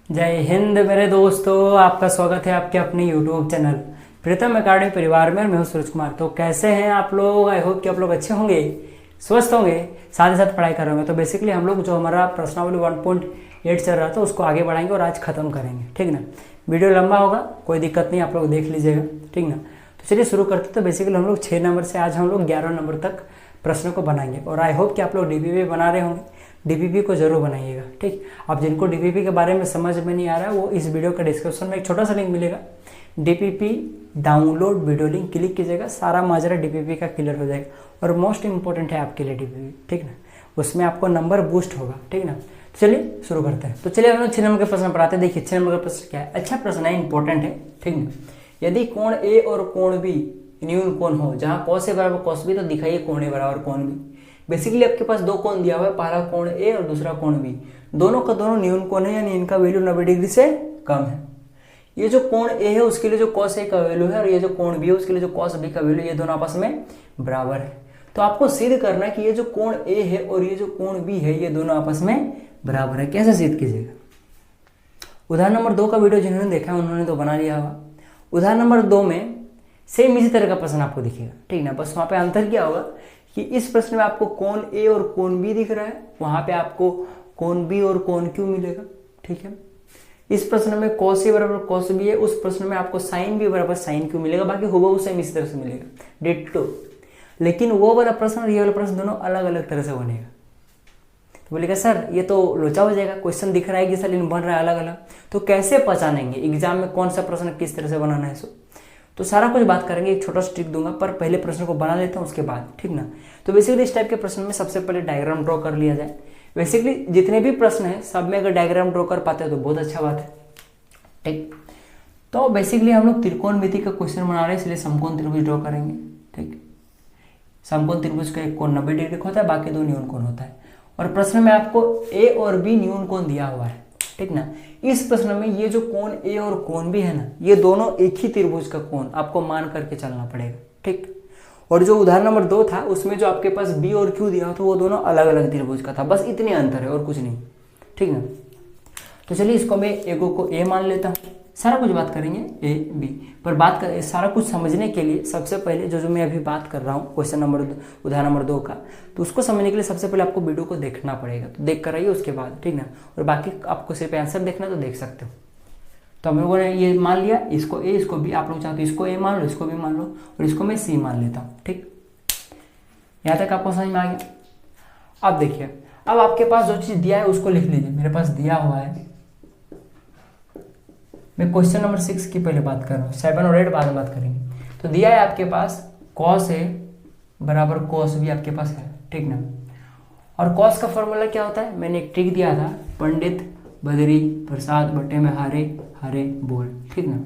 जय हिंद मेरे दोस्तों, आपका स्वागत है आपके अपने YouTube चैनल प्रीतम एकेडमी परिवार में। मैं हूं सूरज कुमार। तो कैसे हैं आप लोग? आई होप कि आप लोग अच्छे होंगे, स्वस्थ होंगे, साथ ही साथ पढ़ाई कर रहे होंगे। तो बेसिकली हम लोग जो हमारा प्रश्नावली 1.8 चल रहा था उसको आगे बढ़ाएंगे और आज खत्म करेंगे, ठीक ना। वीडियो लंबा होगा, कोई दिक्कत नहीं, आप लोग देख लीजिएगा, ठीक ना। तो चलिए शुरू करते। तो बेसिकली हम लोग 6 नंबर से आज हम लोग 11 नंबर तक प्रश्नों को बनाएंगे और आई होप कि आप लोग डीपीपी बना रहे होंगे। डीपीपी को जरूर बनाइएगा, ठीक। अब जिनको डीपीपी के बारे में समझ में नहीं आ रहा है वो इस वीडियो का डिस्क्रिप्शन में एक छोटा सा लिंक मिलेगा, DPP download video link, click कीजिएगा, सारा माजरा डीपीपी का क्लियर हो जाएगा। और मोस्ट इंपॉर्टेंट है आपके लिए डीपीपी, ठीक ना। उसमें आपको नंबर बूस्ट होगा, ठीक ना। चलिए शुरू करते हैं। तो चलिए हम लोग 6 नंबर के प्रश्न पढ़ाते हैं। देखिए 6 नंबर का प्रश्न क्या है, अच्छा प्रश्न है, इंपॉर्टेंट है, ठीक ना। यदि कोण ए और कोण बी न्यून कोण हो, जहाँ कॉस ए बराबर कॉस बी, तो दिखाइए कोण ए बराबर कोण बी। बेसिकली आपके पास दो कोण दिया हुआ है, पहला कोण ए और दूसरा कोण बी। दोनों का दोनों न्यून कोण है, यानी इनका वैल्यू 90 डिग्री से कम है। ये जो कोण ए है उसके लिए जो कॉस ए का वैल्यू है और ये जो कोण बी है उसके लिए जो कॉस बी का वैल्यू, ये दोनों आपस में बराबर है। तो आपको सिद्ध करना है कि ये जो कोण ए है और ये जो कोण बी है ये दोनों आपस में बराबर है। कैसे सिद्ध कीजिएगा? उदाहरण नंबर 2 का वीडियो जिन्होंने देखा है उन्होंने तो बना लिया होगा। उदाहरण नंबर 2 में सेम इसी तरह का प्रश्न आपको दिखेगा, ठीक ना। बस वहां पे अंतर क्या होगा कि इस प्रश्न में आपको कोण ए और कोण बी दिख रहा है, वहां पे आपको कोण बी और कोण क्यू मिलेगा, ठीक है। इस प्रश्न में कॉस ए बराबर कॉस बी है, उस प्रश्न में आपको साइन बी बराबर साइन क्यू मिलेगा। बाकी हूबहू सेम इसी तरह से मिलेगा, डिट्टो। लेकिन वो वाला प्रश्न और ये वाला प्रश्न दोनों अलग अलग तरह से बनेगा। तो बोलेगा सर ये तो लोचा हो जाएगा, क्वेश्चन दिख रहा है कि सर इन बन रहा है अलग अलग, तो कैसे पहचानेंगे एग्जाम में कौन सा प्रश्न किस तरह से बनाना है? तो सारा कुछ बात करेंगे, एक छोटा सा ट्रिक दूंगा, पर पहले प्रश्न को बना लेता हूँ उसके बाद, ठीक ना। तो बेसिकली इस टाइप के प्रश्न में सबसे पहले डायग्राम ड्रॉ कर लिया जाए। बेसिकली जितने भी प्रश्न हैं सब में अगर डायग्राम ड्रॉ कर पाते हैं तो बहुत अच्छा बात है, ठीक। तो बेसिकली हम लोग त्रिकोणमिति का क्वेश्चन बना रहे हैं, इसलिए समकोण त्रिभुज ड्रॉ करेंगे, ठीक। समकोण त्रिभुज का एक कोण 90 डिग्री का होता है, बाकी दो न्यून कोण होता है। और प्रश्न में आपको ए और बी न्यून कोण दिया हुआ है, ठीक ना। इस प्रश्न में ये जो कोण ए और कोण बी है ना, ये दोनों एक ही त्रिभुज का कोण आपको मान करके चलना पड़ेगा, ठीक। और जो उदाहरण नंबर 2 था उसमें जो आपके पास बी और क्यू दिया था वो दोनों अलग अलग त्रिभुज का था, बस इतने अंतर है और कुछ नहीं, ठीक ना। तो चलिए इसको मैं एगो को ए मान लेता हूँ, सारा कुछ बात करेंगे ए बी पर। बात कर सारा कुछ समझने के लिए सबसे पहले जो मैं अभी बात कर रहा हूँ क्वेश्चन नंबर उदाहरण नंबर 2 का, तो उसको समझने के लिए सबसे पहले आपको वीडियो को देखना पड़ेगा। तो देख कर आइए उसके बाद, ठीक ना। और बाकी आपको सिर्फ आंसर देखना तो देख सकते हो। तो हम लोगों ने ये मान लिया, इसको ए इसको बी, आप लोग चाहते हो इसको ए मान लो, इसको भी मान लो और इसको मैं सी मान लेता हूँ, ठीक। यहाँ तक आपको समझ में आ गया। अब देखिए, अब आपके पास जो चीज़ दिया है उसको लिख लीजिए। मेरे पास दिया हुआ है, मैं क्वेश्चन नंबर 6 की पहले बात कर रहा हूँ, 7 और 8 बाद में बात करेंगे। तो दिया है आपके पास कॉस ए बराबर कॉस बी आपके पास है, ठीक ना। और कॉस का फॉर्मूला क्या होता है, मैंने एक ट्रिक दिया था, पंडित बदरी प्रसाद बटे में हारे हारे बोल, ठीक ना।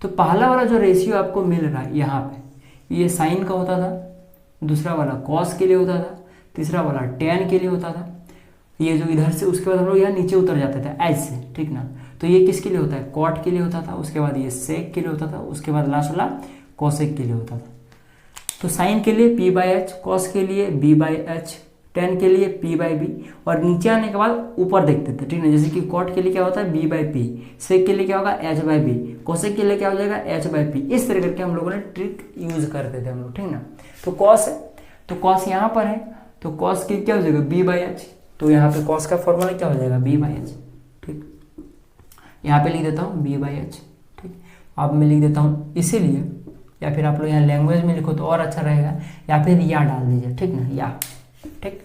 तो पहला वाला जो रेशियो आपको मिल रहा है यहाँ पे, ये साइन का होता था, दूसरा वाला कॉस के लिए होता था, तीसरा वाला टेन के लिए होता था। ये जो इधर से उसके बाद हम लोग यहाँ नीचे उतर जाते थे ऐसे, ठीक ना। तो ये किसके लिए होता है, कॉट के लिए होता था, उसके बाद ये सेक के लिए होता था, उसके बाद लास्ट वाला कॉसेक के लिए होता था। तो साइन के लिए पी बाई एच, कॉस के लिए बी बाई एच, टेन के लिए पी बाई बी, और नीचे आने के बाद ऊपर देखते थे, ठीक ना। जैसे कि कॉट के लिए क्या होता है बी बाई पी, सेक के लिए क्या होगा एच बाई बी, कॉसेक के लिए क्या हो जाएगा एच बाई पी। इस तरह करके हम लोगों ने ट्रिक यूज करते थे हम लोग, ठीक ना। तो कॉस है, तो कॉस यहाँ पर है, तो कॉस की क्या हो जाएगा बी बाई एच। तो यहाँ पे कॉस का फॉर्मूला क्या हो जाएगा बी बाई एच, ठीक। यहाँ पे लिख देता हूँ बी बाई एच, ठीक। अब मैं लिख देता हूँ इसीलिए, या फिर आप लोग यहाँ लैंग्वेज में लिखो तो और अच्छा रहेगा, या फिर या डाल दीजिए, ठीक ना, या, ठीक।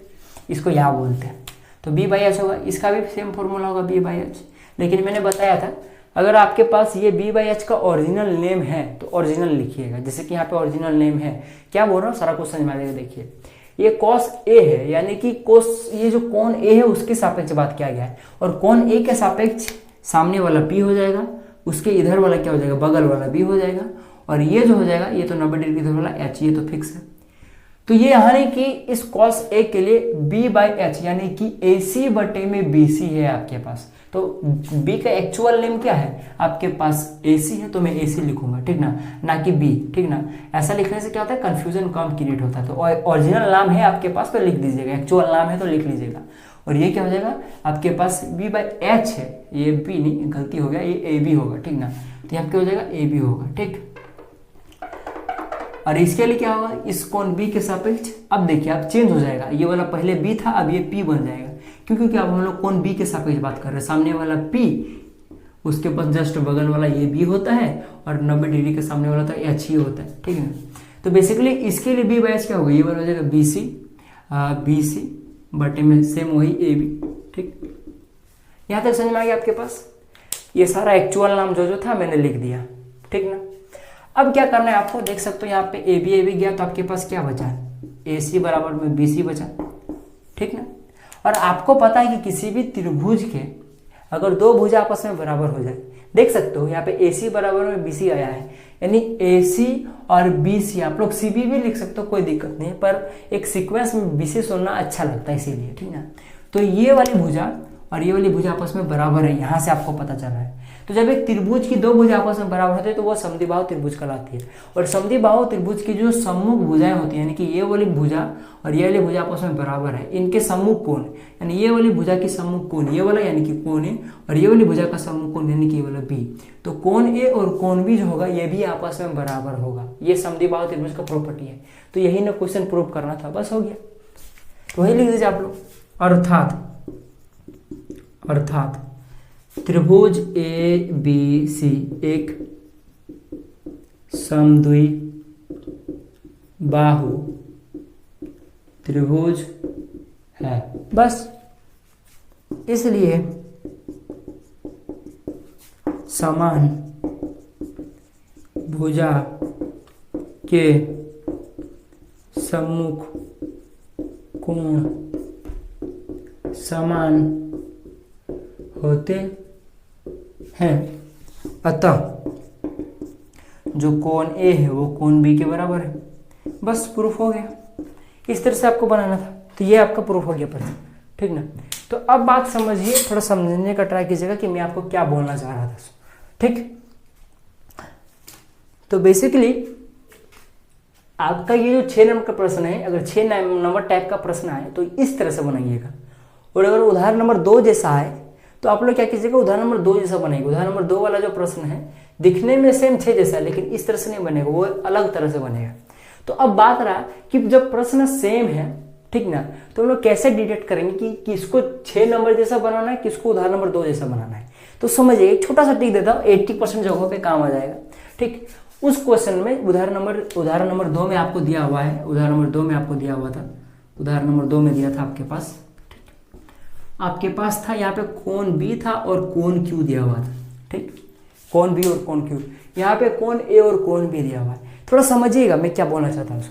इसको या बोलते हैं। तो बी बाई एच होगा, इसका भी सेम फॉर्मूला होगा बी बाई एच। लेकिन मैंने बताया था अगर आपके पास ये बी बाई एच का ओरिजिनल नेम है तो ओरिजिनल लिखिएगा। जैसे कि यहाँ पे ओरिजिनल नेम है, क्या बोल रहा हूँ सारा कुछ समझ में आ जाएगा। देखिए ये कॉस ए है, यानी कि कोस, ये जो कोण ए है उसके सापेक्ष बात किया गया है, और कोण ए के सापेक्ष सामने वाला पी हो जाएगा, उसके इधर वाला क्या हो जाएगा बगल वाला बी हो जाएगा, और ये जो हो जाएगा ये तो 90 डिग्री इधर वाला एच, ये तो फिक्स है। तो ये यानी कि इस कॉस ए के लिए बी बाई एच यानी कि ए सी बटे में बी सी है आपके पास। तो बी का एक्चुअल नेम क्या है आपके पास ए सी है, तो मैं ए सी लिखूंगा, ठीक ना कि बी, ठीक ना। ऐसा लिखने से क्या होता है कंफ्यूजन कम क्रिएट होता है। तो ओरिजिनल नाम है आपके पास तो लिख दीजिएगा, एक्चुअल नाम है तो लिख लीजिएगा। और ये क्या हो जाएगा आपके पास B/H है, ये B नहीं, गलती हो गया, ये AB होगा, ठीक ना। तो यहाँ क्या हो जाएगा AB होगा, ठीक। और इसके लिए क्या होगा, इस कोण B के सापेक्ष अब देखिए अब चेंज हो जाएगा, ये वाला पहले B था अब ये P बन जाएगा, क्योंकि अब हम लोग कोण B के सापेक्ष बात कर रहे हैं। सामने वाला P, उसके पास जस्ट बगल वाला ये B होता है और 90 डिग्री के सामने वाला तो H ही होता है, ठीक है। तो बेसिकली इसके लिए B/H क्या होगा, ये वाला हो जाएगा BC बटे में सेम वही AB, ठीक। यहाँ तक समझ में आ गया आपके पास। ये सारा एक्चुअल नाम जो था मैंने लिख दिया, ठीक ना। अब क्या करना है आपको, देख सकते हो यहाँ पे AB गया तो आपके पास क्या बचा, AC बराबर में BC बचा, ठीक ना। और आपको पता है कि किसी भी त्रिभुज के अगर दो भुजा आपस में बराबर हो जाए, देख सकते हो यहाँ पे AC बराबर में BC आया है, यानी AC और BC, आप लोग CB भी लिख सकते हो, कोई दिक्कत नहीं है, पर एक सीक्वेंस में BC सुनना अच्छा लगता है इसीलिए, ठीक ना। तो ये वाली भुजा और ये वाली भुजा आपस में बराबर है, यहाँ से आपको पता चल रहा है। तो जब एक त्रिभुज की दो भुजा आपस में बराबर होते हैं तो वो समद्विबाहु त्रिभुज कहलाती है। और समद्विबाहु त्रिभुज की जो सम्मुख भुजाएं होती हैं, यानी कि ये वाली भुजा और ये वाली भुजा आपस में बराबर है, इनके सम्मुख कोण, यानी ये वाली भुजा की सम्मुख कोण ये वाला यानी कि कोण ए, और ये वाली भुजा का सम्मुख कोण यानी कि ये वाला बी, तो कोण ए और कोण बी जो होगा ये भी आपस में बराबर होगा। ये समद्विबाहु त्रिभुज का प्रॉपर्टी है। तो यही ना क्वेश्चन प्रूव करना था, बस हो गया। तो वही लिख दीजिए आप लोग, अर्थात त्रिभुज ABC एक समद्विबाहु त्रिभुज है। बस इसलिए समान भुजा के सम्मुख कोण समान होते हैं, अतः जो कोण ए है वो कोण बी के बराबर है। बस प्रूफ हो गया। इस तरह से आपको बनाना था, तो ये आपका प्रूफ हो गया प्रश्न, ठीक ना। तो अब बात समझिए, थोड़ा समझने का ट्राई कीजिएगा कि मैं आपको क्या बोलना चाह रहा था, ठीक। तो बेसिकली आपका ये जो 6 नंबर का प्रश्न है, अगर 6 नंबर टाइप का प्रश्न आए तो इस तरह से बनाइएगा। और अगर उदाहरण नंबर 2 जैसा है तो आप लोग क्या कीजिएगा, उदाहरण नंबर 2 जैसा बनाएंगे। उदाहरण नंबर 2 वाला जो प्रश्न है दिखने में सेम 6 जैसा है, लेकिन इस तरह से नहीं बनेगा, वो अलग तरह से बनेगा। तो अब बात रहा कि जब प्रश्न सेम है, ठीक ना, तो हम लोग कैसे डिटेक्ट करेंगे कि किसको 6 नंबर जैसा बनाना है, किसको उदाहरण नंबर 2 जैसा बनाना है। तो समझिए, एक छोटा सा टिक देता हूँ, 80% जगहों पे काम आ जाएगा, ठीक। उस क्वेश्चन में उदाहरण नंबर 2 में आपको दिया हुआ है, उदाहरण नंबर 2 में आपको दिया हुआ था, उदाहरण नंबर 2 में दिया था आपके पास था यहाँ पे कोण बी था और कोण क्यू दिया हुआ था, ठीक। कोण बी और कोण क्यू, यहाँ पे कोण ए और कोण बी दिया हुआ है। थोड़ा समझिएगा मैं क्या बोलना चाहता हूँ।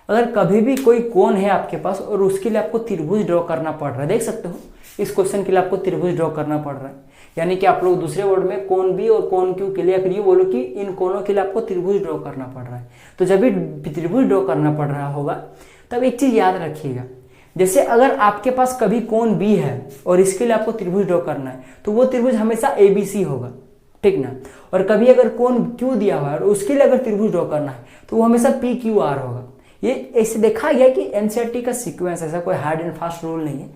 अगर कभी भी कोई कोण है आपके पास और उसके लिए आपको त्रिभुज ड्रॉ करना पड़ रहा है, देख सकते हो इस क्वेश्चन के लिए आपको त्रिभुज ड्रॉ करना पड़ रहा है, यानी कि आप लोग दूसरे वर्ड में कोण बी और कोण क्यू के लिए अगर ये बोलो कि इन कोणों के लिए आपको त्रिभुज ड्रॉ करना पड़ रहा है, तो जब भी त्रिभुज ड्रॉ करना पड़ रहा होगा तब एक चीज याद रखिएगा, जैसे अगर आपके पास कभी कोण बी है और इसके लिए आपको त्रिभुज ड्रॉ करना है तो वो त्रिभुज हमेशा ABC होगा, ठीक ना। और कभी अगर कोण क्यू दिया हुआ है और उसके लिए अगर त्रिभुज ड्रॉ करना है तो वो हमेशा PQR होगा। ये ऐसे देखा गया कि NCERT का सीक्वेंस, ऐसा कोई हार्ड एंड फास्ट रूल नहीं है,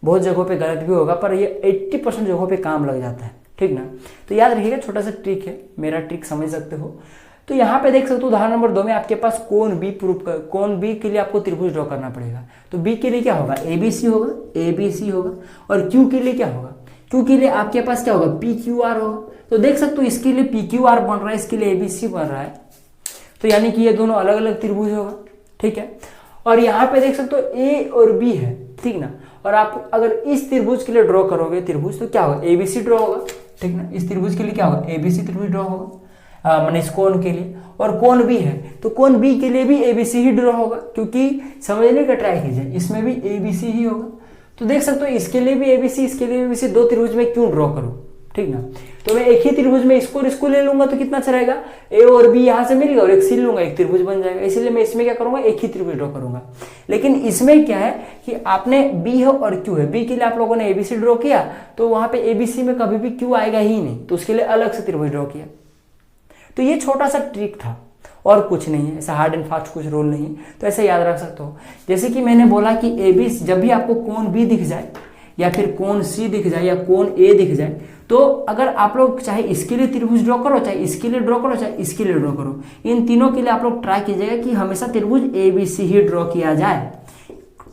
बहुत जगहों पे गलत भी होगा पर ये 80% जगहों पे काम लग जाता है, ठीक ना। तो याद रखिएगा, छोटा सा ट्रिक है, मेरा ट्रिक समझ सकते हो। तो यहाँ पे देख सकते हो उदाहरण नंबर 2 में आपके पास कोण बी कोण बी के लिए आपको त्रिभुज ड्रॉ करना पड़ेगा। तो बी के लिए क्या होगा, ABC होगा, और क्यू के लिए क्या होगा, क्यू के लिए आपके पास क्या होगा, PQR होगा। तो देख सकते हो इसके लिए PQR बन रहा है, इसके लिए ABC बन रहा है, तो यानी कि ये दोनों अलग अलग त्रिभुज होगा, ठीक है। और यहाँ पे देख सकते हो A और B है, ठीक ना। और आप अगर इस त्रिभुज के लिए ड्रॉ करोगे त्रिभुज तो क्या होगा, ABC ड्रॉ होगा, ठीक ना। इस त्रिभुज के लिए क्या होगा, ABC त्रिभुज ड्रॉ होगा, माने इस कोण के लिए। और कोण बी है तो कोण बी के लिए भी ABC ही ड्रॉ होगा, क्योंकि समझने का ट्राई कीजिए, इसमें भी ABC ही होगा। तो देख सकते हो इसके लिए भी ABC, इसके लिए भी ABC, दो त्रिभुज में क्यों ड्रॉ करूं, ठीक ना। तो मैं एक ही त्रिभुज में इसको और इसको ले लूंगा तो कितना अच्छा रहेगा, A और B यहाँ से मिल गया और एक सी लूंगा, एक त्रिभुज बन जाएगा। इसलिए मैं इसमें क्या करूंगा, एक ही त्रिभुज ड्रॉ करूंगा। लेकिन इसमें क्या है कि आपने B है और Q है, B के लिए आप लोगों ने ABC ड्रॉ किया तो वहां पे ABC में कभी भी Q आएगा ही नहीं, तो उसके लिए अलग से त्रिभुज ड्रॉ किया। तो ये छोटा सा ट्रिक था और कुछ नहीं है, ऐसा हार्ड एंड फास्ट कुछ रोल नहीं है, तो ऐसे याद रख सकते हो। जैसे कि मैंने बोला कि ABC, जब भी आपको कोण B दिख जाए या फिर कोण सी दिख जाए या कोण ए दिख जाए, तो अगर आप लोग चाहे इसके लिए त्रिभुज ड्रॉ करो, चाहे इसके लिए ड्रॉ करो, चाहे इसके लिए ड्रॉ करो, इन तीनों के लिए आप लोग ट्राई कीजिएगा कि हमेशा त्रिभुज A B C he draw किया जाए,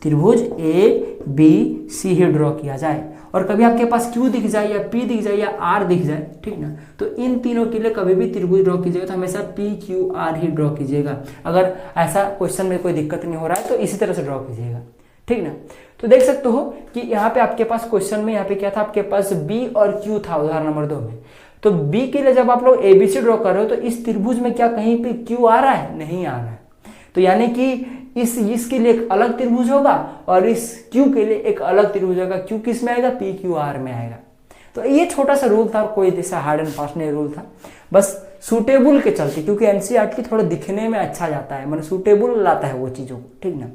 त्रिभुज A B C he draw किया जाए। और कभी आपके पास क्यू दिख जाए या पी दिख जाए या आर दिख जाए, ठीक ना, तो इन तीनों के लिए कभी भी त्रिभुज ड्रॉ कीजिएगा तो हमेशा पी क्यू आर ही ड्रॉ कीजिएगा। अगर ऐसा क्वेश्चन में कोई दिक्कत नहीं हो रहा है तो इसी तरह से ड्रॉ कीजिएगा, ठीक ना। तो देख सकते हो कि यहाँ पे आपके पास क्वेश्चन में यहाँ पे क्या था, आपके पास बी और क्यू था उदाहरण नंबर 2 में। तो बी के लिए जब आप लोग एबीसी ड्रॉ कर रहे हो तो इस त्रिभुज में क्या कहीं पे क्यू आ रहा है? नहीं आ रहा है। तो यानी कि इसके लिए एक अलग त्रिभुज होगा और इस क्यू के लिए एक अलग त्रिभुज होगा। क्यू किस में आएगा? पी क्यू आर में आएगा। तो ये छोटा सा रूल था और कोई जैसा हार्ड एंड फास्ट नहीं रूल था, बस सूटेबल के चलते, क्योंकि एनसीईआरटी थोड़ा दिखने में अच्छा जाता है, मतलब सूटेबल लाता है वो चीजों को, ठीक ना।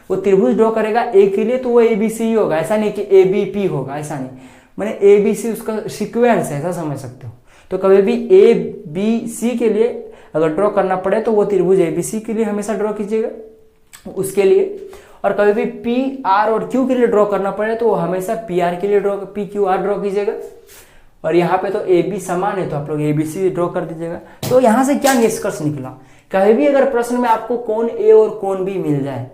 वो त्रिभुज ड्रॉ करेगा ए के लिए तो वो एबीसी ही होगा, ऐसा नहीं कि एबीपी होगा, ऐसा नहीं, मैंने एबीसी उसका सीक्वेंस है, ऐसा समझ सकते हो। तो कभी भी ए बी सी के लिए अगर ड्रॉ करना पड़े तो वो त्रिभुज एबीसी के लिए हमेशा ड्रॉ कीजिएगा उसके लिए, और कभी भी पी आर और क्यू के लिए ड्रॉ करना पड़े तो वो हमेशा पी आर के लिए पी क्यू आर ड्रॉ कीजिएगा। और यहाँ पे तो ए बी समान है तो आप लोग एबीसी ड्रॉ कर दीजिएगा। तो यहाँ से क्या निष्कर्ष निकला, कभी भी अगर प्रश्न में आपको कोण ए और कोण बी मिल जाए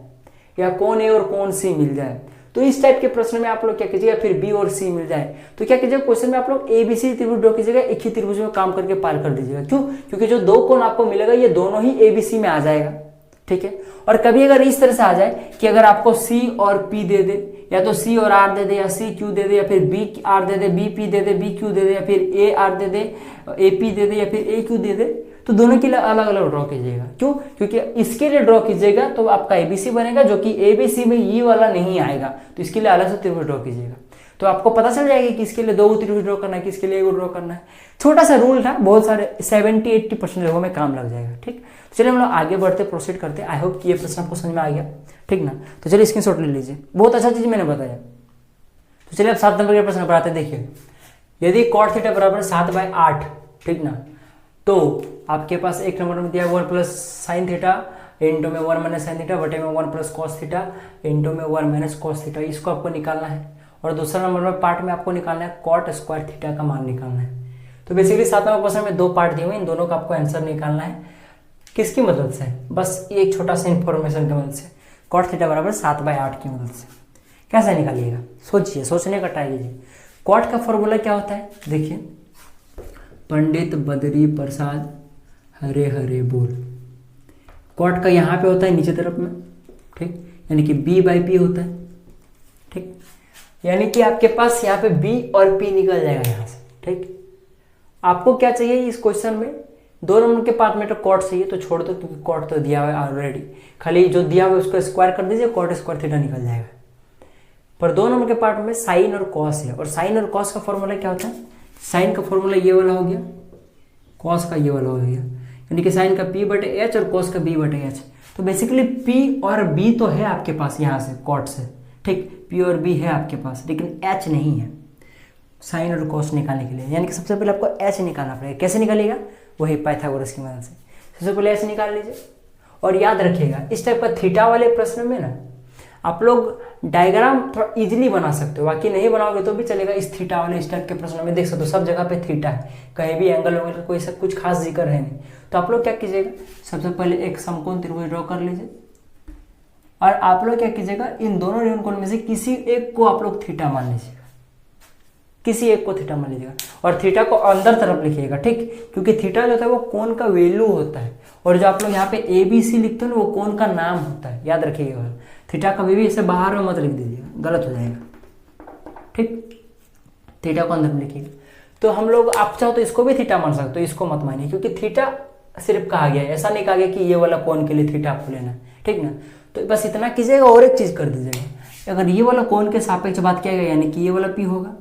या कोण ए और कोण सी मिल जाए, तो इस टाइप के प्रश्न में आप लोग क्या कीजिएगा, फिर बी और सी मिल जाए तो क्या कीजिएगा, क्वेश्चन में आप लोग एबीसी त्रिभुज ड्रॉ कीजिएगा, एक ही त्रिभुज में काम करके पार कर दीजिएगा। क्यों? क्योंकि जो दो कोण आपको मिलेगा ये दोनों ही एबीसी में आ जाएगा, ठीक है। और कभी अगर इस तरह से आ जाए कि अगर आपको सी और पी दे दे, या तो सी और आर दे दे, या सी क्यू दे दे, या फिर बी आर दे दे, बी पी दे दे, बी क्यू दे दे, या फिर ए आर दे दे, ए पी दे दे, या फिर ए क्यू दे दे, तो दोनों के लिए अलग अलग ड्रॉ कीजिएगा। क्यों? क्योंकि इसके लिए ड्रॉ कीजिएगा तो आपका एबीसी बनेगा, जो कि एबीसी में ये वाला नहीं आएगा, तो इसके लिए अलग से त्रिभुज ड्रॉ कीजिएगा। तो आपको पता चल जाएगा कि इसके लिए 2 त्रिभुज ड्रॉ करना है, किसके लिए 1 ड्रॉ करना है। छोटा सा रूल था, बहुत सारे 70-80% लोगों में काम लग जाएगा, ठीक। तो चलिए हम लोग आगे बढ़ते, प्रोसीड करते। आई होप कि ये प्रश्न आपको समझ में आ गया, ठीक ना। तो चलिए स्क्रीनशॉट ले लीजिए, बहुत अच्छा चीज मैंने बताया। तो चलिए अब 7 नंबर के प्रश्न पर आते हैं। देखिए, यदि cot थीटा बराबर 7/8, ठीक ना, तो आपके पास एक नंबर में दिया 1 प्लस साइन थीटा इंटू में 1 माइनस साइन थीटा बटे में 1 प्लस कॉस थीटा इंटू में 1 माइनस कॉस थीटा, इसको आपको निकालना है। और दूसरा नंबर में पार्ट में आपको निकालना है कॉट स्क्वायर थीटा का मान निकालना है। तो बेसिकली 7 नंबर क्वेश्चन में 2 पार्ट दिए हुए, इन दोनों का आपको आंसर निकालना है। किसकी मदद से? बस एक छोटा सा इंफॉर्मेशन की मदद से, कॉट थीटा बराबर 7/8 की मदद से। कैसे निकालिएगा? सोचिए, सोचने का ट्राई कीजिए। कॉट का फॉर्मूला क्या होता है? देखिए, पंडित बद्री प्रसाद हरे हरे बोल। कॉट का यहाँ पे होता है नीचे तरफ में, ठीक, यानी कि b/p होता है, ठीक। यानी कि आपके पास यहाँ पे b और p निकल जाएगा यहाँ से, ठीक। आपको क्या चाहिए इस क्वेश्चन में? 2 नंबर के पार्ट में तो कॉट चाहिए, तो छोड़ दो क्योंकि कॉट तो दिया हुआ है ऑलरेडी, खाली जो दिया हुआ है उसको स्क्वायर कर दीजिए, कॉट स्क्वायर थीटा निकल जाएगा। पर 2 नंबर के पार्ट में साइन और कॉस है, और साइन और कॉस का फॉर्मूला क्या होता है? साइन का फॉर्मूला ये वाला हो गया, कॉस का ये वाला हो गया, यानी कि साइन का p/h और कॉस का b/h। तो बेसिकली p और b तो है आपके पास यहाँ से कॉट से, ठीक, p और b है आपके पास, लेकिन h नहीं है साइन और कॉस निकालने के लिए। यानी कि सबसे पहले आपको h निकालना पड़ेगा। कैसे निकालिएगा? वही पाइथागोरस की मदद से। सबसे पहले h निकाल लीजिए, और याद रखिएगा इस टाइप का थीटा वाले प्रश्न में ना आप लोग डायग्राम थोड़ा इजीली बना सकते हो, बाकी नहीं बनाओगे तो भी चलेगा। इस थीटा वाले इस टाइप के प्रश्नों में देख सकते हो सब जगह पे थीटा है, कहीं भी एंगल वगैरह कोई सब कुछ खास जिक्र है नहीं। तो आप लोग क्या कीजिएगा, सबसे पहले एक समकोण त्रिभुज ड्रॉ कर लीजिए, और आप लोग क्या कीजिएगा, इन दोनों ऋणकोण में से किसी एक को आप लोग थीटा मान लीजिएगा, किसी एक को थीटा मान लीजिएगा, और थीटा को अंदर तरफ लिखिएगा, ठीक, क्योंकि थीटा जो होता है वो कोण का वैल्यू होता है, और जो आप लोग यहाँ पे ABC लिखते हो ना वो कोण का नाम होता है, याद रखिएगा। थीटा कभी भी इसे बाहर में मत लिख दीजिएगा, गलत हो जाएगा, ठीक। थीटा को अंदर में लिखिएगा। तो हम लोग, आप चाहो तो इसको भी थीटा मान सकते हो, इसको मत मानिए, क्योंकि थीटा सिर्फ कहा गया है, ऐसा नहीं कहा गया कि ये वाला कोण के लिए थीटा आपको लेना है, ठीक ना। तो बस इतना कीजिएगा, और एक चीज कर दीजिएगा, अगर ये वाला कोण के सापेक्ष बात किया गया, यानी कि ये वाला P होगा,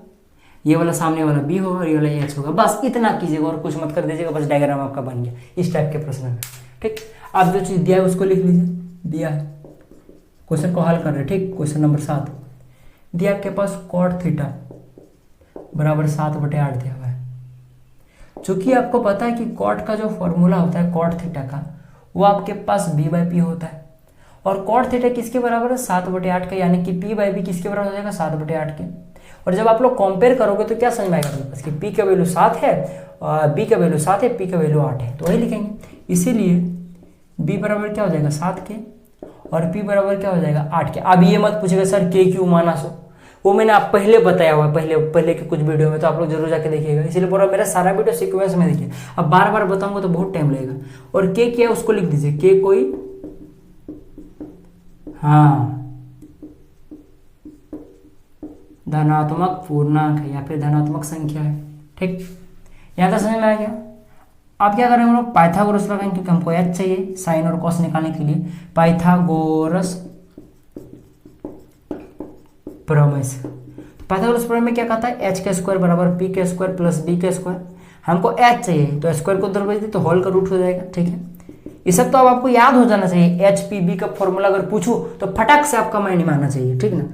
ये वाला सामने वाला B होगा, और ये वाला H होगा, बस इतना कीजिएगा और कुछ मत कर दीजिएगा, बस डायग्राम आपका बन गया इस टाइप के प्रश्न में, ठीक। आप जो चीज दिया है उसको लिख लीजिए, दिया है, क्वेश्चन को हल कर रहे, ठीक। क्वेश्चन नंबर 7 दिया आपके पास कॉट थीटा बराबर 7/8 दिया हुआ है। चूंकि आपको पता है कि कॉट का जो फॉर्मूला होता है कॉट थीटा का, वो आपके पास b/p होता है, और कॉट थीटा किसके बराबर है? 7/8 का, यानी कि p/b किसके बराबर हो जाएगा? 7/8 के। और जब आप लोग कंपेयर करोगे तो क्या समझ में आएगा आपके पास कि पी का वैल्यू 7 है, बी का वैल्यू 7 है, पी का वैल्यू 8 है, तो वही लिखेंगे। इसीलिए बी बराबर क्या हो जाएगा 7 के और पी बराबर क्या हो जाएगा 8 के। अब ये मत पूछेगा सर के क्यू माना सो, वो मैंने आप पहले बताया हुआ है, पहले के कुछ वीडियो में, तो आप लोग जरूर जाके देखिएगा। इसीलिए पूरा मेरा सारा वीडियो सीक्वेंस में देखिए। अब बार बार बताऊंगा तो बहुत टाइम लगेगा। और के क्या है उसको लिख दीजिए, के कोई धनात्मक पूर्णांक है या फिर धनात्मक संख्या है। ठीक, यहाँ तक समझ में आ गया। आप क्या करेंगे हम लोग पाइथागोरस लगाएंगे, क्योंकि हमको एच चाहिए साइन और कॉस निकालने के लिए। पाइथागोरस प्रमेय से, पाइथागोरस प्रमेय में क्या कहता है, एच का स्क्वायर बराबर पी का स्क्वायर प्लस बी का स्क्वायर। हमको एच चाहिए तो स्क्वायर को उधर भेज दी तो होल का रूट हो जाएगा। ठीक है, ये सब तो अब आपको याद हो जाना चाहिए। एच पी बी का फॉर्मूला अगर पूछूं तो फटाक से आपका माइंड में आना चाहिए। ठीक ना,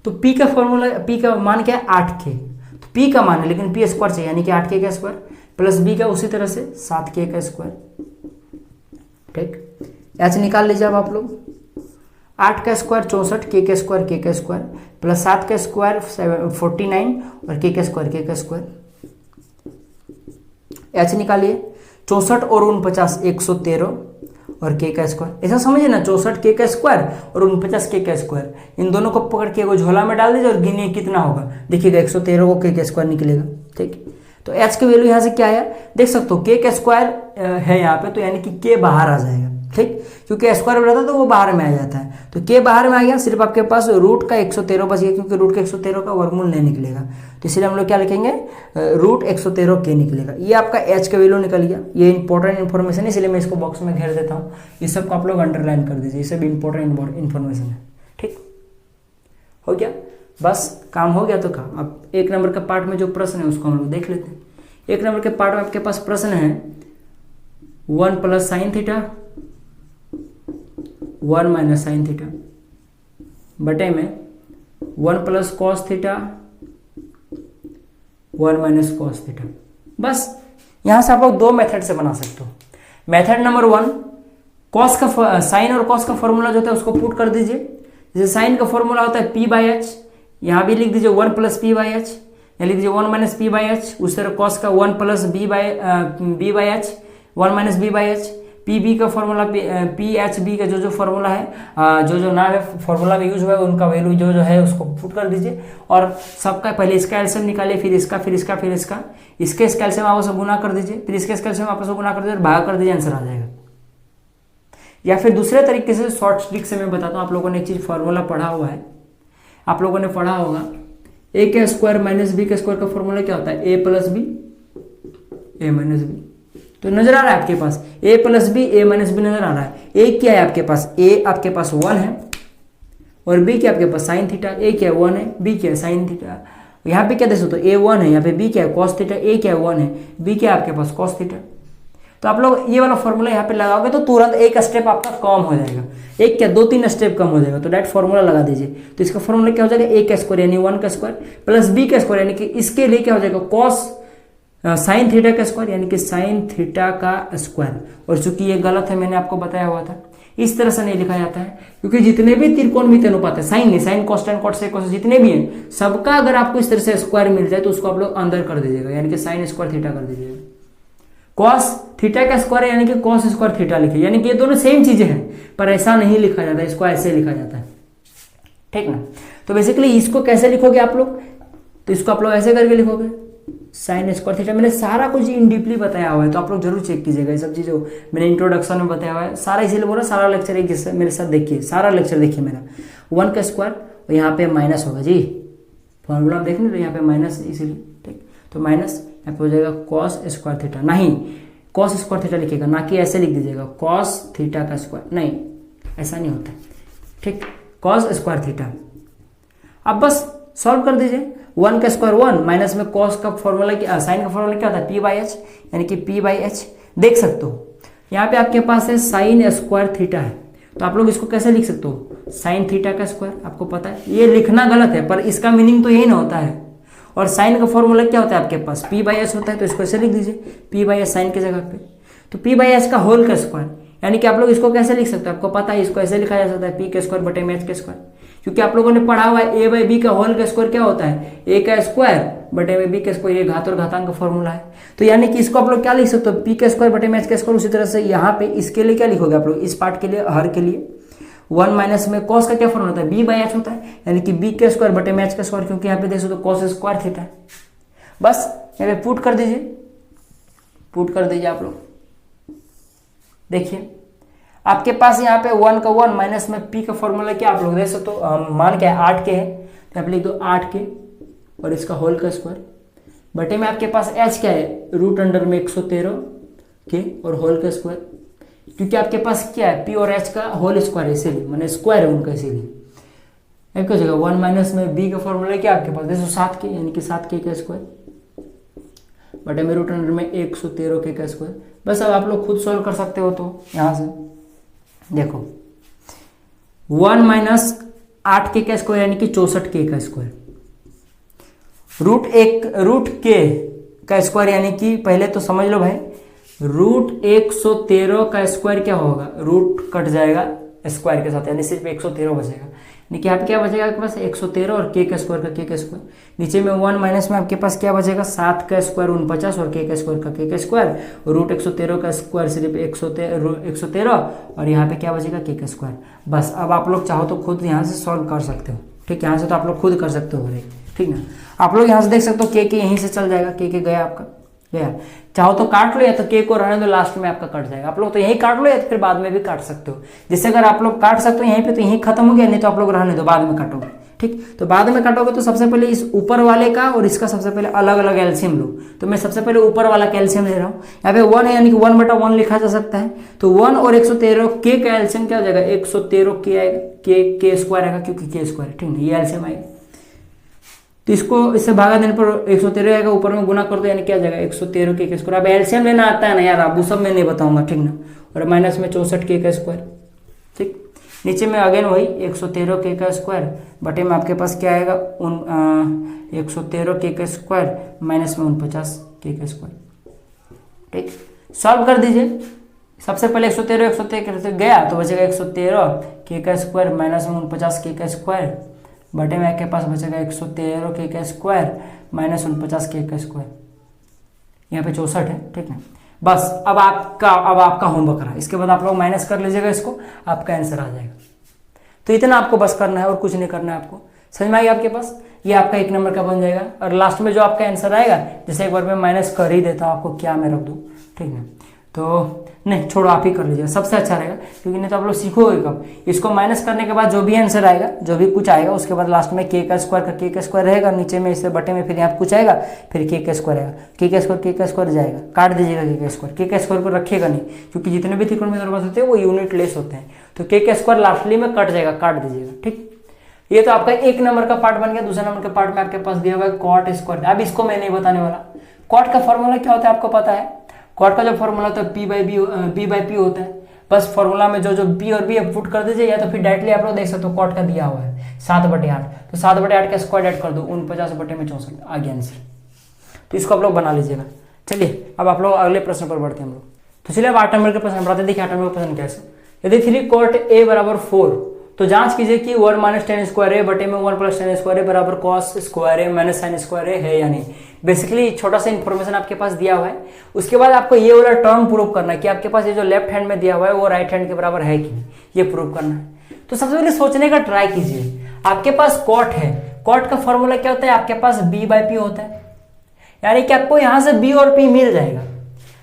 तो पी का फॉर्मूला, पी का मान क्या है 8 के, तो पी का मान है लेकिन पी स्क्वायर चाहिए यानी कि 8 के का स्क्वायर प्लस बी का उसी तरह से 7 के का स्क्वायर। ठीक, एच निकाल लीजिए अब आप लोग। 8 का स्क्वायर 64, के स्क्वायर के का स्क्वायर प्लस 7 का स्क्वायर 49 और के का स्क्वायर। एच निकालिए, 64 और 49 113 और के का स्क्वायर। ऐसा समझिए ना, 64 के का स्क्वायर और 49 के का स्क्वायर, इन दोनों को पकड़ के वो झोला में डाल दीजिए और गिनिए कितना होगा। देखिएगा 113 को के का स्क्वायर निकलेगा। ठीक, तो एच की वैल्यू यहाँ से क्या आया देख सकते हो, के का स्क्वायर है यहाँ पे, तो यानी कि के बाहर आ जाएगा। ठीक, क्योंकि स्क्वायर रहता है तो वो बाहर में आ जाता है, तो के बाहर में आ गया। सिर्फ आपके पास रूट का 113 बच गया, क्योंकि रूट का 113 का वर्गमूल नहीं निकलेगा, तो इसलिए हम लोग क्या लिखेंगे, रूट 113 के निकलेगा। ये आपका एच का वैल्यू निकल गया। ये इंपॉर्टेंट इन्फॉर्मेशन है, इसलिए मैं इसको बॉक्स में घेर देता हूँ। ये सब को आप लोग अंडरलाइन कर दीजिए, ये सब इंपॉर्टेंट इन्फॉर्मेशन है। ठीक हो गया, बस काम हो गया। तो काम अब 1 नंबर का पार्ट में जो प्रश्न है उसको हम लोग देख लेते हैं। 1 नंबर के पार्ट में आपके पास प्रश्न है 1 plus sine theta 1 minus sine theta बटे में 1 plus cos theta 1 minus cos theta. बस यहां से आप लोग 2 मेथड से बना सकते हो। मेथड नंबर 1, कॉस का साइन और कॉस का फॉर्मूला जो होता है उसको पुट कर दीजिए। जैसे साइन का फॉर्मूला होता है पी बाई एच, यहां भी लिख दीजिए 1 प्लस पी बाई एच, या लिख दीजिए 1 माइनस पी बाई एच। उस तरह कॉस का 1 plus b by h 1 minus b by h. P B का फॉर्मूला पी एच बी का जो फॉर्मूला है, जो नाम है फॉर्मूला में यूज हुआ है उनका वैल्यू जो है उसको पुट कर दीजिए। और सबका पहले इसका एलसीएम निकालिए, फिर इसका, फिर इसका, फिर इसका, इसके एलसीएम आपस में गुना कर दीजिए, फिर इसके एलसीएम आपस में गुना कर दीजिए और भाग कर दीजिए, आंसर आ जाएगा। या फिर दूसरे तरीके से शॉर्ट ट्रिक से मैं बताता हूँ। आप लोगों ने एक चीज फॉर्मूला पढ़ा हुआ है, आप लोगों ने पढ़ा होगा ए के स्क्वायर माइनस बी के स्क्वायर का फॉर्मूला क्या होता है, a plus b a minus b. तो नजर आ रहा है आपके पास a plus b a minus b नजर आ रहा है। a क्या है आपके पास, a आपके पास 1 है और b क्या आपके पास साइन थीटा। a क्या है 1 है, b क्या है साइन थीटा। यहाँ पे क्या देख सकते हो, a 1 है, यहाँ पे b क्या है कॉस थीटा, a क्या है 1 है, b क्या है आपके पास कॉस थीटा। तो आप लोग ये वाला फॉर्मूला यहाँ पे लगाओगे तो तुरंत एक स्टेप आपका कम हो जाएगा, एक क्या 2-3 स्टेप कम हो जाएगा। तो डायरेक्ट फॉर्मूला लगा दीजिए। तो इसका फॉर्मूला क्या हो जाएगा, a का स्क्वायर यानी 1 का स्क्वायर प्लस b का स्क्वायर यानी कि इसके लिए क्या हो जाएगा कॉस साइन थीटा का स्क्वायर यानी कि साइन थीटा का स्क्वायर। और चूंकि ये गलत है, मैंने आपको बताया हुआ था, इस तरह से नहीं लिखा जाता है, क्योंकि जितने भी त्रिकोणमितीय अनुपात है, साइन नहीं, sine cos tan cot sec जितने भी हैं, सबका अगर आपको इस तरह से स्क्वायर मिल जाए तो उसको आप लोग अंदर कर दीजिएगा, यानी कि साइन स्क्वायर थीटा कर दीजिएगा। कॉस थीटा का स्क्वायर यानी कि कॉस स्क्वायर थीटा लिखिए, यानी कि ये दोनों सेम चीजें हैं, पर ऐसा नहीं लिखा जाता, इसको ऐसे लिखा जाता है। ठीक ना, तो बेसिकली इसको कैसे लिखोगे आप लोग, तो इसको आप लोग ऐसे करके लिखोगे साइन स्क्वायर थीटा। मैंने सारा कुछ इन डीपली बताया हुआ है, तो आप लोग जरूर चेक कीजिएगा। ये सब चीज़ जो मैंने इंट्रोडक्शन में बताया हुआ है सारा, इसीलिए बोला सारा लेक्चर एक मेरे साथ देखिए, सारा लेक्चर देखिए मेरा। 1 का स्क्वायर और यहाँ पे माइनस होगा जी, फॉर्मूला आप देखने तो यहाँ पे माइनस है इसीलिए। ठीक, तो माइनस यहाँ पे हो जाएगा कॉस स्क्वायर थीटा, नहीं कॉस स्क्वायर थीटा लिखिएगा, ना कि ऐसे लिख दीजिएगा कॉस थीटा का स्क्वायर, नहीं ऐसा नहीं होता। ठीक, कॉस स्क्वायर थीटा। अब बस सॉल्व कर दीजिए। 1 का स्क्वायर 1 माइनस में कॉस का फॉर्मूला क्या, साइन का फॉर्मूला क्या होता है, पी बाई एच, यानी कि पी बाई एच। देख सकते हो यहाँ पे आपके पास है साइन स्क्वायर थीटा है, तो आप लोग इसको कैसे लिख सकते हो, साइन थीटा का स्क्वायर। आपको पता है ये लिखना गलत है, पर इसका मीनिंग तो यही ना होता है। और साइन का फॉर्मूला क्या होता है आपके पास, पी बाई एच होता है, तो इसको ऐसे लिख दीजिए पी बाई एच साइन की जगह पे। तो पी बाई एच का होल का स्क्वायर, यानी कि आप लोग इसको कैसे लिख सकते हो, आपको पता है इसको ऐसे लिखा जा सकता है पी के स्क्वायर बटे में एच के स्क्वायर, क्योंकि आप लोगों ने पढ़ा हुआ है ए बाई बी का होल का स्क्वायर क्या होता है, ए का स्क्वायर बटे में बी का स्क्वायर, ये घात और घातांक का फॉर्मूला है। तो यानी कि इसको आप लोग क्या लिख सकते हो, पी का स्क्वायर बटे में एच का स्क्वायर। उसी तरह से यहाँ पे इसके लिए क्या लिखोगे आप लोग, इस पार्ट के लिए, हर के लिए 1 माइनस में कॉस का क्या फॉर्मूला होता है, बी बाई एच होता है, यानी कि बी का स्क्वायर बटे में एच का स्क्वायर, क्योंकि यहाँ पे देख सकते हो कॉस स्क्वायर थीटा है। बस यहाँ पे पुट कर दीजिए, पुट कर दीजिए आप लोग। देखिए आपके पास यहाँ पे 1 का 1 माइनस में पी का फॉर्मूला क्या आप लोग देख सकते हो, मान क्या है 8 के है, तो आप लिख दो 8 के और इसका होल का स्क्वायर बटे में आपके पास एच क्या है, रूट अंडर में 113 के और होल का स्क्वायर, क्योंकि आपके पास क्या है पी और एच का होल स्क्वायर है, इसीलिए मैंने स्क्वायर है उनका, इसीलिए एक जगह 1 माइनस में बी का फॉर्मूला क्या आपके पास देखो 7 के, यानी कि 7 के का स्क्वायर बटे में रूट अंडर में 113 के का स्क्वायर। बस अब आप लोग खुद सॉल्व कर सकते हो। तो यहां से देखो 1 माइनस 8 के का स्क्वायर यानी कि 64 के का स्क्वायर, रूट के का स्क्वायर यानी कि पहले तो समझ लो भाई, रूट 113 का स्क्वायर क्या होगा, रूट कट जाएगा स्क्वायर के साथ, यानी सिर्फ 113 बचेगा, यानी कि आप क्या बचेगा आपके पास 113 और के का स्क्वायर का के का स्क्वायर, नीचे में 1 माइनस में आपके पास क्या बचेगा 7 का स्क्वायर 49 और के का स्क्वायर का के का स्क्वायर, रूट 113 का स्क्वायर सिर्फ 113 और यहाँ पे क्या बचेगा के का स्क्वायर। बस अब आप लोग चाहो तो खुद यहाँ से सॉल्व कर सकते हो, ठीक है, यहाँ से तो आप लोग खुद कर सकते हो भाई, ठीक ना। आप लोग यहाँ से देख सकते हो के यहीं से चल जाएगा, के गया आपका गया, चाहो तो काट लो या तो के को रहने दो, लास्ट में आपका कट जाएगा। आप लोग तो यही काट लो या तो फिर बाद में भी काट सकते हो, जैसे अगर आप लोग काट सकते हो यहीं पे तो यहीं खत्म हो गया, नहीं तो आप लोग रहने दो बाद में काटोगे, ठीक। तो बाद में काटोगे तो सबसे पहले इस ऊपर वाले का और इसका सबसे पहले अलग अलग एलसीएम लो। तो मैं सबसे पहले ऊपर वाला का एलसीएम ले रहा हूँ, यहाँ पे 1 है यानी कि 1/1 लिखा जा सकता है, तो 1 और 113 के का एलसीएम क्या हो जाएगा 113 के आएगा, के स्क्वायर आएगा क्योंकि के स्क्वायर, ठीक है, ये एलसीएम आएगा। तो इसको इससे भागा देने पर 113 आएगा, ऊपर में गुना कर दो यानी क्या जाएगा 113 के स्क्वायर। अब एलसीएम लेना आता है ना यार, अब वो सब मैं नहीं बताऊंगा, ठीक ना। और माइनस में 64 के का स्क्वायर, ठीक, नीचे में अगेन वही 113 के का स्क्वायर बटे में आपके पास क्या आएगा 113 के का स्क्वायर माइनस में 49 के का स्क्वायर, ठीक। सॉल्व कर दीजिए, सबसे पहले 113 गया तो बचेगा 113 के का स्क्वायर माइनस में 49 के का स्क्वायर बटे में आपके पास बचेगा 113 के का स्क्वायर माइनस 49 के का स्क्वायर, यहाँ पे 64 है, ठीक है। बस अब आपका होमवर्क रहा, इसके बाद आप लोग माइनस कर लीजिएगा इसको, आपका आंसर आ जाएगा। तो इतना आपको बस करना है और कुछ नहीं करना है आपको, समझ में आ गया आपके पास, ये आपका 1 नंबर का बन जाएगा। और लास्ट में जो आपका आंसर आएगा, जैसे एक बार मैं माइनस कर ही देता हूँ आपको, क्या मैं रख दूँ, ठीक है। तो नहीं छोड़ो, आप ही कर लीजिएगा, सबसे अच्छा रहेगा, क्योंकि नहीं तो आप लोग सीखोगे कब। इसको माइनस करने के बाद जो भी आंसर आएगा, जो भी कुछ आएगा, उसके बाद लास्ट में के का स्क्वायर रहेगा, नीचे में इसे बटे में फिर यहाँ कुछ आएगा, फिर के का स्क्वायर आएगा, के का स्क्वायर जाएगा, काट दीजिएगा के का स्क्वायर को रखिएगा नहीं, क्योंकि जितने भी त्रिकोणमितीय नंबर होते हैं वो यूनिट लेस होते हैं, तो के का स्क्वायर लास्टली में कट जाएगा, काट दीजिएगा, ठीक। ये तो आपका 1 नंबर का पार्ट बन गया। दूसरे नंबर के पार्ट में आपके पास दिया हुआ है कॉट स्क्वायर। अब इसको मैं नहीं बताने वाला। कॉट का फॉर्मूला क्या होता है आपको पता है, कॉट का जो फॉर्मूला होता है पी बाई पी होता है। बस फॉर्मूला में जो पी और बी पुट कर दीजिए, या तो फिर डायरेक्टली आप लोग देख सकते हो कॉट का दिया हुआ है 7/8, तो 7/8 का स्क्वायर ऐड कर दो 49/64 आ गया आंसर। तो इसको आप लोग बना लीजिएगा। चलिए अब आप लोग अगले प्रश्न पर बढ़ते हैं हम लोग। तो चलिए अब 8 नंबर के प्रश्न बढ़ाते हैं। देखिए 8 नंबर का प्रश्न कैसे, यदि 3 cot a बराबर 4 तो जांच कीजिए कि 1 माइनस tan स्क्वायर ए बटे में 1 प्लस tan स्क्वायर ए बराबर cos स्क्वायर ए माइनस साइन स्क्वायर ए है या नहीं। बेसिकली छोटा सा इन्फॉर्मेशन आपके पास दिया हुआ है। उसके बाद आपको ये वाला टर्म प्रूव करना है कि आपके पास ये जो लेफ्ट हैंड में दिया हुआ है वो राइट हैंड के बराबर है कि नहीं, ये प्रूव करना है। तो सबसे पहले सोचने का ट्राई कीजिए। आपके पास cot है, cot का फॉर्मूला क्या होता है, आपके पास b बाई पी होता है, यानी कि आपको यहां से b और p मिल जाएगा।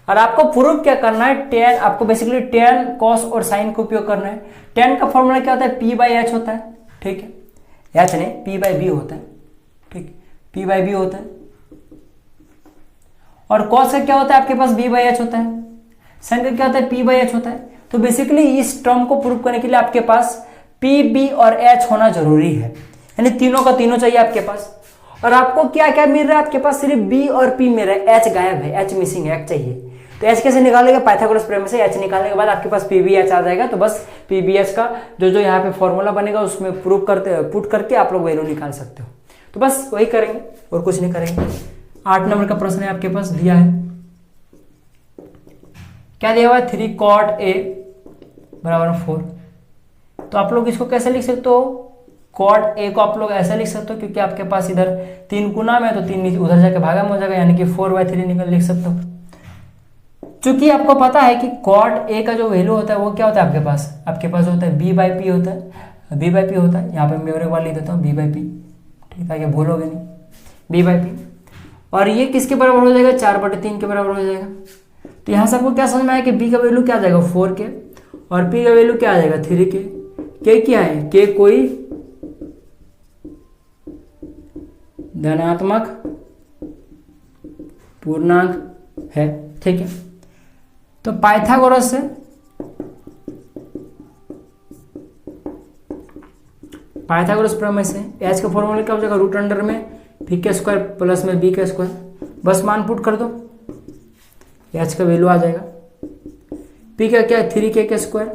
और आपको प्रूफ क्या करना है, tan, आपको बेसिकली tan cos और sin का उपयोग करना है। tan का फॉर्मूला क्या होता है, p बाई एच होता है, ठीक है, एच नहीं p बाई बी होता है, ठीक, p बाई बी होता है। और cos का क्या होता है आपके पास b बाई एच होता है, sin का क्या होता है p बाई एच होता है। तो बेसिकली इस टर्म को प्रूव करने के लिए आपके पास p b और h होना जरूरी है, यानी तीनों का तीनों चाहिए आपके पास। और आपको क्या क्या मिल रहा है, आपके पास सिर्फ b और p मिल रहा है, h गायब है, h मिसिंग है, h चाहिए। तो h कैसे निकालेगा, पाइथागोरस प्रमेय से h निकालने के बाद आपके पास PBH आ जाएगा। तो बस PBH का जो यहाँ पे फॉर्मूला बनेगा उसमें प्रूव करते पुट करके आप लोग वैल्यू निकाल सकते हो। तो बस वही करेंगे और कुछ नहीं करेंगे। 8 नंबर का प्रश्न है आपके पास दिया है, क्या दिया हुआ है, 3 cot a बराबर 4। तो आप लोग इसको कैसे लिख सकते हो, कॉट ए को आप लोग ऐसा लिख सकते हो क्योंकि आपके पास इधर 3 गुना में तो 3 उधर जाके भागा में हो जाएगा, यानी कि 4/3 निकल लिख सकते हो। चूंकि आपको पता है कि कॉट ए का जो वैल्यू होता है वो क्या होता है आपके पास होता है b/p होता है, b/p होता है। यहाँ पे मैं और एक बार लिख देता हूँ b/p, ठीक है, ये भूलोगे नहीं, b/p। और ये किसके बराबर हो जाएगा, 4/3 के बराबर हो जाएगा। तो यहाँ से आपको क्या समझ में आया कि b का वैल्यू क्या आ जाएगा 4k और p का वैल्यू क्या आ जाएगा 3k। k क्या है, k कोई धनात्मक पूर्णांक है, ठीक है। तो पाइथागोरस प्रमेय से h का फॉर्मूला क्या हो जाएगा, रूट अंडर में v² प्लस में b², बस मान पुट कर दो, h का वैल्यू आ जाएगा। p का क्या है 3k²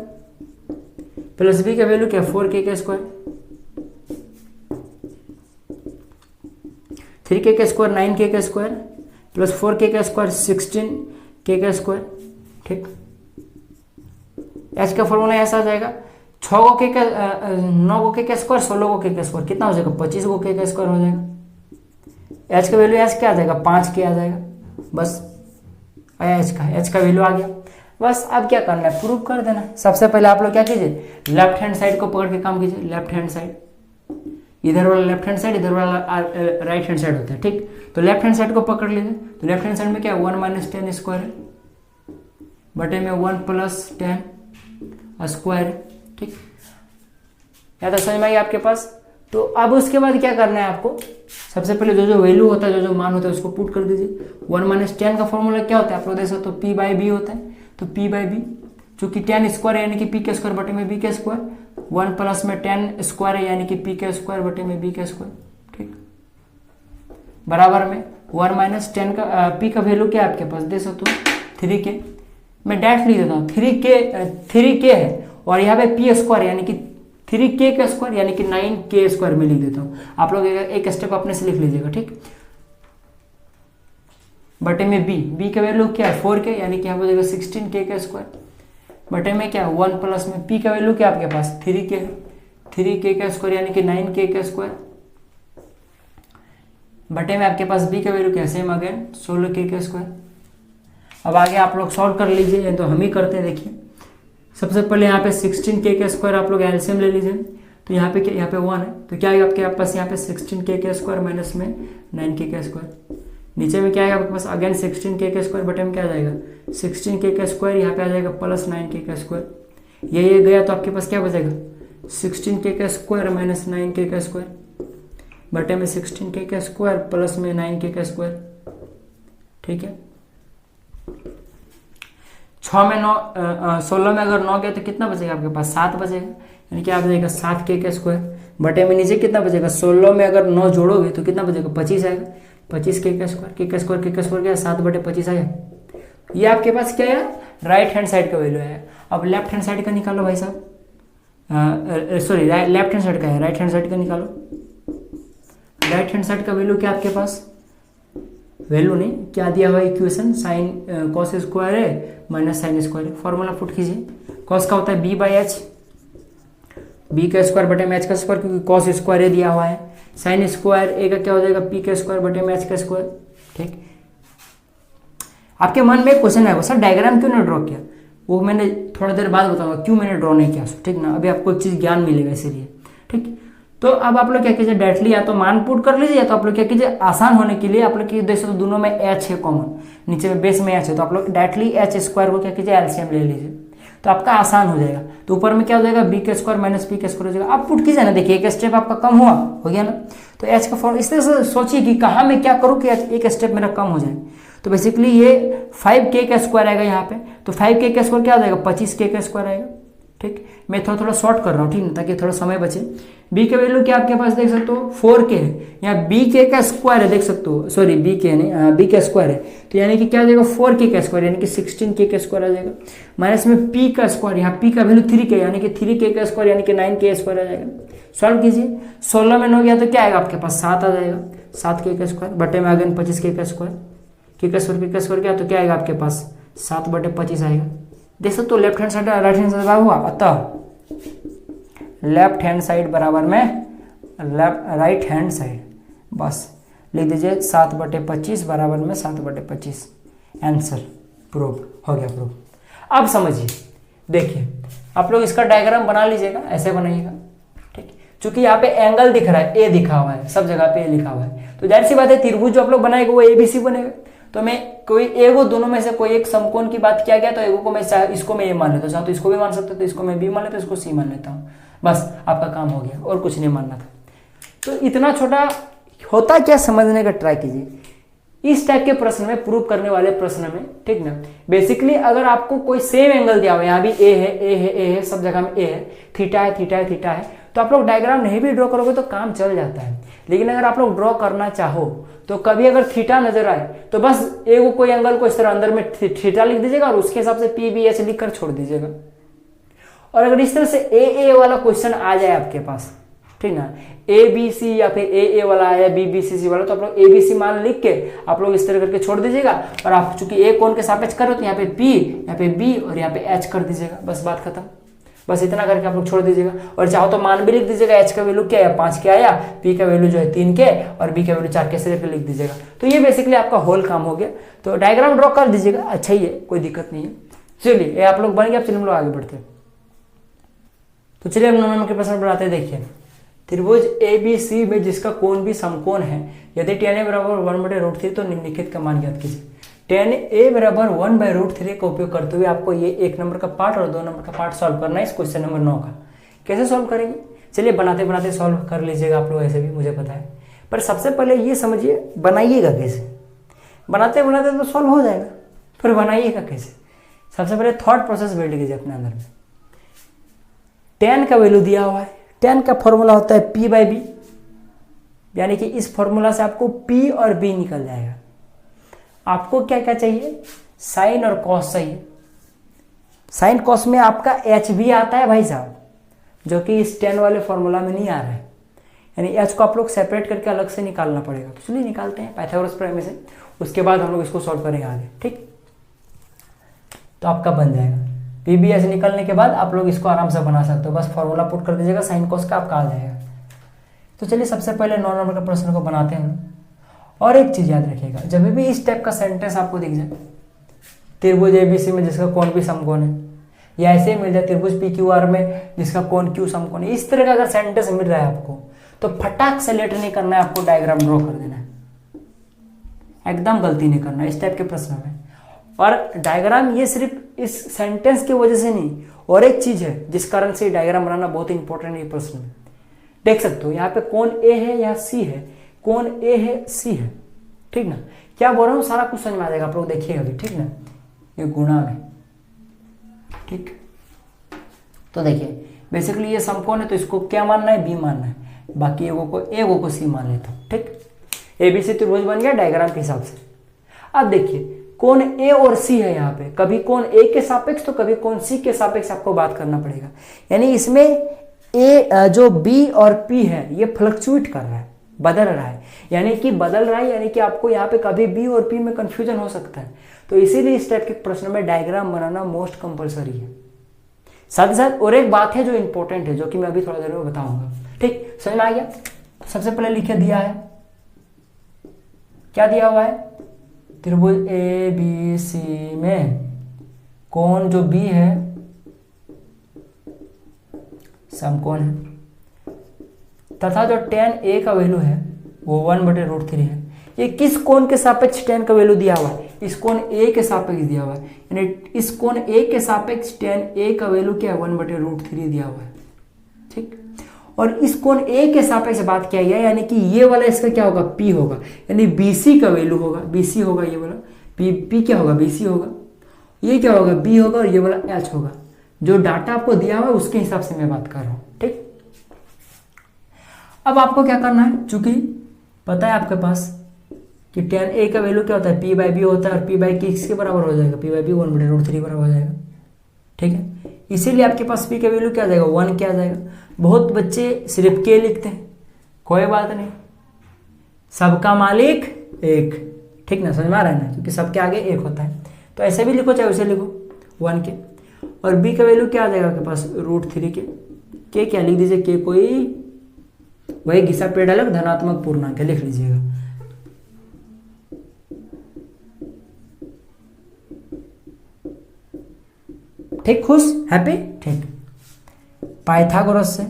प्लस b का वैल्यू क्या है 4k², 3k² 9k² plus 4k² 16k², ठीक। h का फॉर्मूला ऐसा आ जाएगा 9 k² 16 k², कितना हो जाएगा 25 k² हो जाएगा। h का वैल्यू h क्या आ जाएगा 5k आ जाएगा, बस आया h का वैल्यू आ गया। बस अब क्या करना है, प्रूव कर देना। सबसे पहले आप लोग क्या कीजिए, लेफ्ट हैंड साइड को पकड़ के काम कीजिए। लेफ्ट हैंड साइड, इधर वाला लेफ्ट हैंड साइड, इधर वाला राइट हैंड साइड होता है, ठीक। तो लेफ्ट हैंड साइड को पकड़ लीजिए। तो लेफ्ट हैंड साइड में क्या है 1 - 10 स्क्वायर है बटे में 1 + 10 स्क्वायर है, ठीक। या तो समझ में आई आपके पास। तो अब उसके बाद क्या करना है आपको, सबसे पहले जो वैल्यू होता है, जो मान होता है उसको पुट कर दीजिए। 1 - 10 का फॉर्मूला क्या होता है आप लोग देख सकते हो, p/b होता है। तो p/b चूंकि 10 स्क्वायर यानी कि p² बटे में b², 1 प्लस में 10 स्क्वायर है यानी कि p² बटे में b², ठीक। बराबर में 1 - 10 का p का वैल्यू क्या है आपके पास देख सकते हो 3k। मैं डायरेक्ट लिख देता हूँ 3k है और यहाँ पे p² यानी कि 3k² यानी कि 9k² में लिख देता हूँ। आप लोग एक स्टेप अपने से लिख लीजिएगा, ठीक। बटे में b का वैल्यू क्या है 4k यानी कि यहाँ पे 16k² बटे में क्या 1 प्लस में p का वैल्यू क्या आपके पास 3k है, 3k² यानी कि 9k² बटे में आपके पास b का वैल्यू क्या सेम अगेन 16k²। अब आगे आप लोग सॉल्व कर लीजिए, तो हम ही करते हैं। देखिए सबसे पहले यहाँ पे 16k² आप लोग एलसीएम ले लीजिए। तो यहाँ पे क्या, यहाँ पे 1 है तो क्या आएगा आपके पास यहाँ पे 16k² माइनस में 9k²। नीचे में क्या आएगा आपके पास अगेन 16k² बटे में क्या आ जाएगा 16k², यहाँ पे आ जाएगा प्लस 9k²। ये गया तो आपके पास क्या बचेगा 16k² माइनस 9k² बटे में 16k² प्लस में 9k², ठीक है। 16 में अगर 9 गया तो कितना बचेगा आपके पास 7 बचेगा, यानी कि आ जाएगा 7k² बटे में नीचे कितना बचेगा 16 में अगर 9 जोड़ोगे तो कितना बचेगा 25 आएगा, 25k² क्या 7/25 आया। ये आपके पास क्या है राइट हैंड साइड का वैल्यू है। अब लेफ्ट हैंड साइड का निकालो भाई साहब, सॉरी लेफ्ट हैंड साइड का है, राइट हैंड साइड का निकालो। राइट हैंड साइड का वैल्यू क्या आपके पास, वैल्यू नहीं क्या दिया हुआ इक्वेशन साइन कॉस स्क्वायर है माइनस साइन स्क्वायर है। फॉर्मूला पुट कीजिए, कॉस का होता है b/h, b² बटे में h², क्योंकि कॉस स्क्वायर ए दिया हुआ है। साइन स्क्वायर ए का क्या हो जाएगा p² बटे में h², ठीक। आपके मन में एक क्वेश्चन है सर डायग्राम क्यों नहीं ड्रॉ किया, वो मैंने थोड़ा देर बाद बताऊंगा क्यों मैंने ड्रॉ नहीं किया, ठीक ना। अभी आपको एक चीज ज्ञान मिलेगा इसीलिए, ठीक। तो अब आप लोग क्या कीजिए डायरेक्टली या तो मान पुट कर लीजिए या तो आप लोग क्या कीजिए आसान होने के लिए आप लोग देख सकते दोनों में h है कॉमन, नीचे में बेस में h है तो आप लोग डायरेक्टली h² को क्या कीजिए एलसीएम ले लीजिए तो आपका आसान हो जाएगा। तो ऊपर में क्या हो जाएगा b² माइनस p² हो जाएगा। आप पुट कीजिए ना, देखिए एक स्टेप आपका कम हुआ हो गया ना। तो h का फॉर्म इस तरह से सोचिए कि कहाँ मैं क्या करूँ कि एक स्टेप मेरा कम हो जाए। तो बेसिकली ये 5k² आएगा यहाँ पे, तो 5k² क्या आ जाएगा 25k² आएगा, ठीक। मैं थोड़ा शॉर्ट कर रहा हूँ, ठीक ना, ताकि थोड़ा समय बचे। b का वैल्यू क्या आपके पास देख सकते हो 4k है, यहाँ bk² है देख सकते हो, सॉरी bk नहीं b² है तो यानी कि क्या आ जाएगा 4k² यानी कि 16k² आ जाएगा माइनस में p², यहाँ p का वैल्यू 3k यानी कि 3k² यानी कि 9k² आ जाएगा। सॉल्व कीजिए, 16 में 9 गया तो क्या आएगा आपके पास 7 आ जाएगा, 7k² बटे में अगेन 25k² k² क्या तो क्या आएगा आपके पास 7/25 आएगा। देख सकते हो left hand side right hand side हुआ, अतः लेफ्ट हैंड साइड बराबर में राइट हैंड साइड, बस लिख दीजिए 7/25 बराबर में 7/25। आंसर प्रूव हो गया, प्रूव। अब समझिए, देखिए आप लोग इसका डायग्राम बना लीजिएगा, ऐसे बनाइएगा, ठीक। चूंकि यहाँ पे एंगल दिख रहा है, ए दिखा हुआ है, सब जगह पे ए लिखा हुआ है, तो जाहिर सी बात है त्रिभुज जो आप लोग बनाएंगे वो ABC बनेगा। तो मैं कोई एगो दोनों में से कोई एक समकोण की बात किया गया, तो एगो को मैं इसको मैं ए मान लेता हूँ, चाहे तो इसको भी मान सकते, तो इसको मैं बी मान लेता हूँ, इसको सी मान लेता हूँ, बस आपका काम हो गया, और कुछ नहीं मानना था। तो इतना छोटा होता क्या समझने का ट्राई कीजिए। इस टाइप के प्रश्न में, प्रूव करने वाले प्रश्न में, ठीक ना, बेसिकली अगर आपको कोई सेम एंगल दिया हुआ है, यहाँ भी ए है, ए है, ए है, सब जगह में ए है, थीटा है, थीटा है, थीटा है, तो आप लोग डायग्राम नहीं भी ड्रॉ करोगे तो काम चल जाता है। लेकिन अगर आप लोग ड्रॉ करना चाहो तो कभी अगर थीटा नजर आए तो बस एगो कोई एंगल को इस तरह अंदर में थीटा लिख दीजिएगा और उसके हिसाब से PBH लिख कर छोड़ दीजिएगा। और अगर इस तरह से ए वाला क्वेश्चन आ जाए आपके पास, ठीक ना, ABC या फिर ए वाला आया, BBCC वाला, तो आप लोग ABC मान लिख के आप लोग इस तरह करके छोड़ दीजिएगा। और आप चूंकि ए कोण के सापेक्ष कर रहे हो तो यहाँ पे P, यहाँ पे B और यहाँ पे H कर दीजिएगा, बस बात खत्म। बस इतना करके आप लोग छोड़ दीजिएगा। और चाहो तो मान भी लिख दीजिएगा, H का वैल्यू क्या है, 5 के आया, P का वैल्यू जो है 3 के, और B का वैल्यू 4 के, से लिख दीजिएगा। तो ये बेसिकली आपका होल काम हो गया। तो डायग्राम ड्रॉ कर दीजिएगा, अच्छा ही है, कोई दिक्कत नहीं है। चलिए ये आप लोग बन गए, अब चलिए हम लोग आगे बढ़ते हैं। तो चलिए हम 9 नंबर के प्रश्न बनाते हैं। देखिए, त्रिभुज ABC में जिसका कोण भी समकोण है, यदि tan A बराबर 1/√3 तो निम्नलिखित का मान ज्ञात कीजिए। tan A बराबर 1/√3 का उपयोग करते हुए आपको ये 1 नंबर का पार्ट और 2 नंबर का पार्ट सॉल्व करना है इस क्वेश्चन नंबर 9 का। कैसे सॉल्व करेंगे, चलिए बनाते बनाते सॉल्व कर लीजिएगा आप लोग, ऐसे भी मुझे पता है, पर सबसे पहले ये समझिए बनाइएगा कैसे। बनाते बनाते तो सॉल्व हो जाएगा, फिर बनाइएगा कैसे। सबसे पहले थॉट प्रोसेस बिल्ड कीजिए अपने अंदर में। tan का वैल्यू दिया हुआ है, tan का फॉर्मूला होता है P/B, यानी कि इस फॉर्मूला से आपको P और B निकल जाएगा। आपको क्या क्या चाहिए, साइन और कॉस चाहिए। साइन कॉस में आपका H भी आता है भाई साहब, जो कि इस tan वाले फॉर्मूला में नहीं आ रहा है, यानी H को आप लोग सेपरेट करके अलग से निकालना पड़ेगा। तो चलिए निकालते हैं पाइथागोरस प्रमेय से, उसके बाद हम लोग इसको सॉल्व करेंगे आगे, ठीक। तो आपका बन जाएगा PBH निकलने के बाद आप लोग इसको आराम से बना सकते हो, बस फॉर्मूला पुट कर दीजिएगा, साइन कॉस का आपका आ जाएगा। तो चलिए सबसे पहले 9 नंबर का प्रश्न को बनाते हैं। और एक चीज याद रखिएगा, जब भी इस टाइप का सेंटेंस आपको दिख जाए, त्रिभुज ABC में जिसका कोण भी समकोण है, या ऐसे ही मिल जाए त्रिभुज PQR में जिसका कोण Q समकोण है, इस तरह का अगर सेंटेंस मिल रहा है आपको, तो फटाक से लेट नहीं करना है, आपको डायग्राम ड्रॉ कर देना है, एकदम गलती नहीं करना है इस टाइप के प्रश्न में। और डायग्राम ये सिर्फ इस सेंटेंस की वजह से नहीं, और एक चीज है जिस कारण से डायग्राम बनाना बहुत इंपॉर्टेंट है ये प्रश्न में। देख सकते हो यहाँ पे कोण A है या C है, कोण A है C है, ठीक ना। क्या बोल रहा हूँ सारा कुछ समझ में आ जाएगा, आप लोग देखिएगा अभी, ठीक ना। ये गुणा में, ठीक। तो देखिए बेसिकली ये समकोण है, तो इसको क्या मानना है, B मानना है, बाकी एगो को C मान लेता हूँ, ठीक। ABC त्रिभुज बन गया डायग्राम के हिसाब से। अब देखिए कोण A और C है यहाँ पे, कभी कोण A के सापेक्ष तो कभी कोण C के सापेक्ष आपको बात करना पड़ेगा। यानी इसमें A जो B और P है ये फ्लक्चुएट कर रहा है, बदल रहा है, यानी कि आपको यहाँ पे कभी B और P में कंफ्यूजन हो सकता है। तो इसीलिए इस टाइप के प्रश्न में डायग्राम बनाना मोस्ट कंपलसरी है। साथ ही साथ और एक बात है जो इंपॉर्टेंट है, जो कि मैं अभी थोड़ा देर में बताऊंगा, ठीक। समझ में आ गया। सबसे पहले लिखे दिया है, क्या दिया हुआ है, त्रिभुज ABC में कोण जो B है समकोण है, तथा जो tan A का वैल्यू है वो 1/√3 है। ये किस कोण के सापेक्ष tan का वैल्यू दिया हुआ है, इस कोण A के सापेक्ष दिया हुआ है, यानी इस कोण A के सापेक्ष tan A का वैल्यू क्या है, 1/√3 दिया हुआ है, ठीक। और इस कोण A के सापेक्ष बात किया गया, यानी कि ये वाला इसका क्या होगा, P होगा, यानी BC का वैल्यू होगा, BC होगा, ये वाला P क्या होगा, BC होगा, ये क्या होगा, B होगा, और ये वाला H होगा। जो डाटा आपको दिया हुआ है उसके हिसाब से मैं बात कर रहा हूं, ठीक। अब आपको क्या करना है, चूंकि पता है आपके पास कि tan A का वैल्यू क्या होता है, P/B होता है, और P/B किसके बराबर हो जाएगा, P/B 1/√3 बराबर हो जाएगा, ठीक है। इसीलिए आपके पास P का वैल्यू क्या आ जाएगा, 1 क्या आ जाएगा। बहुत बच्चे सिर्फ K लिखते हैं, कोई बात नहीं, सबका मालिक एक, ठीक ना, समझ में आ रहा है ना, क्योंकि सबके आगे एक होता है। तो ऐसे भी लिखो चाहे वैसे लिखो, 1 के, और B का वैल्यू क्या आ जाएगा आपके पास, √3 के क्या लिख दीजिए, K कोई वही घिसा पेड़ अलग धनात्मक पूर्णांक है, लिख लीजिएगा। ठीक, खुश, हैप्पी, ठीक। पाइथागोरस से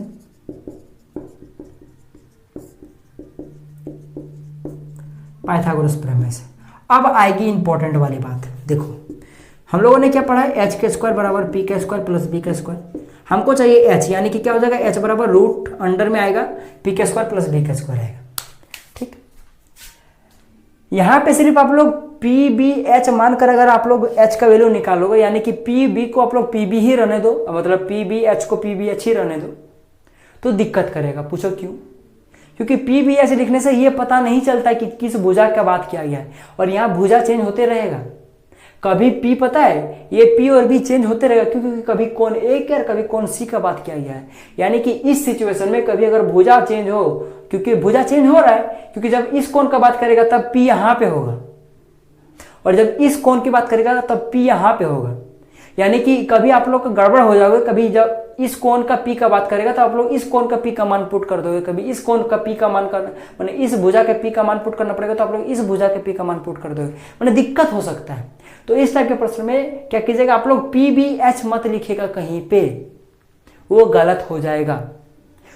पाइथागोरस प्रमेय से अब आएगी इंपॉर्टेंट वाली बात। देखो हम लोगों ने क्या पढ़ा है, एच के स्क्वायर बराबर पी के स्क्वायर प्लस बी के स्क्वायर। हमको चाहिए एच, यानी कि क्या हो जाएगा, एच बराबर रूट अंडर में आएगा पी के स्क्वायर प्लस बी के स्क्वायर आएगा। ठीक, यहां पे सिर्फ आप लोग पी बी एच मानकर अगर आप लोग एच का वैल्यू निकालोगे, यानी कि पी बी को आप लोग पी बी ही रहने दो, मतलब पी बी एच को पी बी एच ही रहने दो, तो दिक्कत करेगा। पूछो क्यों? क्योंकि पी बी एच लिखने से ये पता नहीं चलता कि किस भुजा का बात किया गया है, और यहाँ भुजा चेंज होते रहेगा। कभी पी पता है, ये पी और बी चेंज होते रहेगा, क्योंकि कभी कौन ए के और कभी कौन सी का बात किया गया है। यानी कि इस सिचुएशन में कभी अगर भुजा चेंज हो, क्योंकि भुजा चेंज हो रहा है, क्योंकि जब इस कोण का बात करेगा तब पी यहाँ पे होगा, और जब इस कोण की बात करेगा तब पी यहाँ पे होगा। यानी कि कभी आप लोग गड़बड़ हो जाओगे, कभी जब इस कोण का पी का बात करेगा तो आप लोग इस कोण का पी का मान पुट कर दोगे, कभी इस कोण का पी का मान करना, माने इस भुजा के पी का मान पुट करना पड़ेगा तो आप लोग इस भुजा के पी का मान पुट कर दोगे, माने दिक्कत हो सकता है। तो इस टाइप के प्रश्न में क्या कीजिएगा, आप लोग पी बी एच मत लिखिएगा कहीं पे, वो गलत हो जाएगा।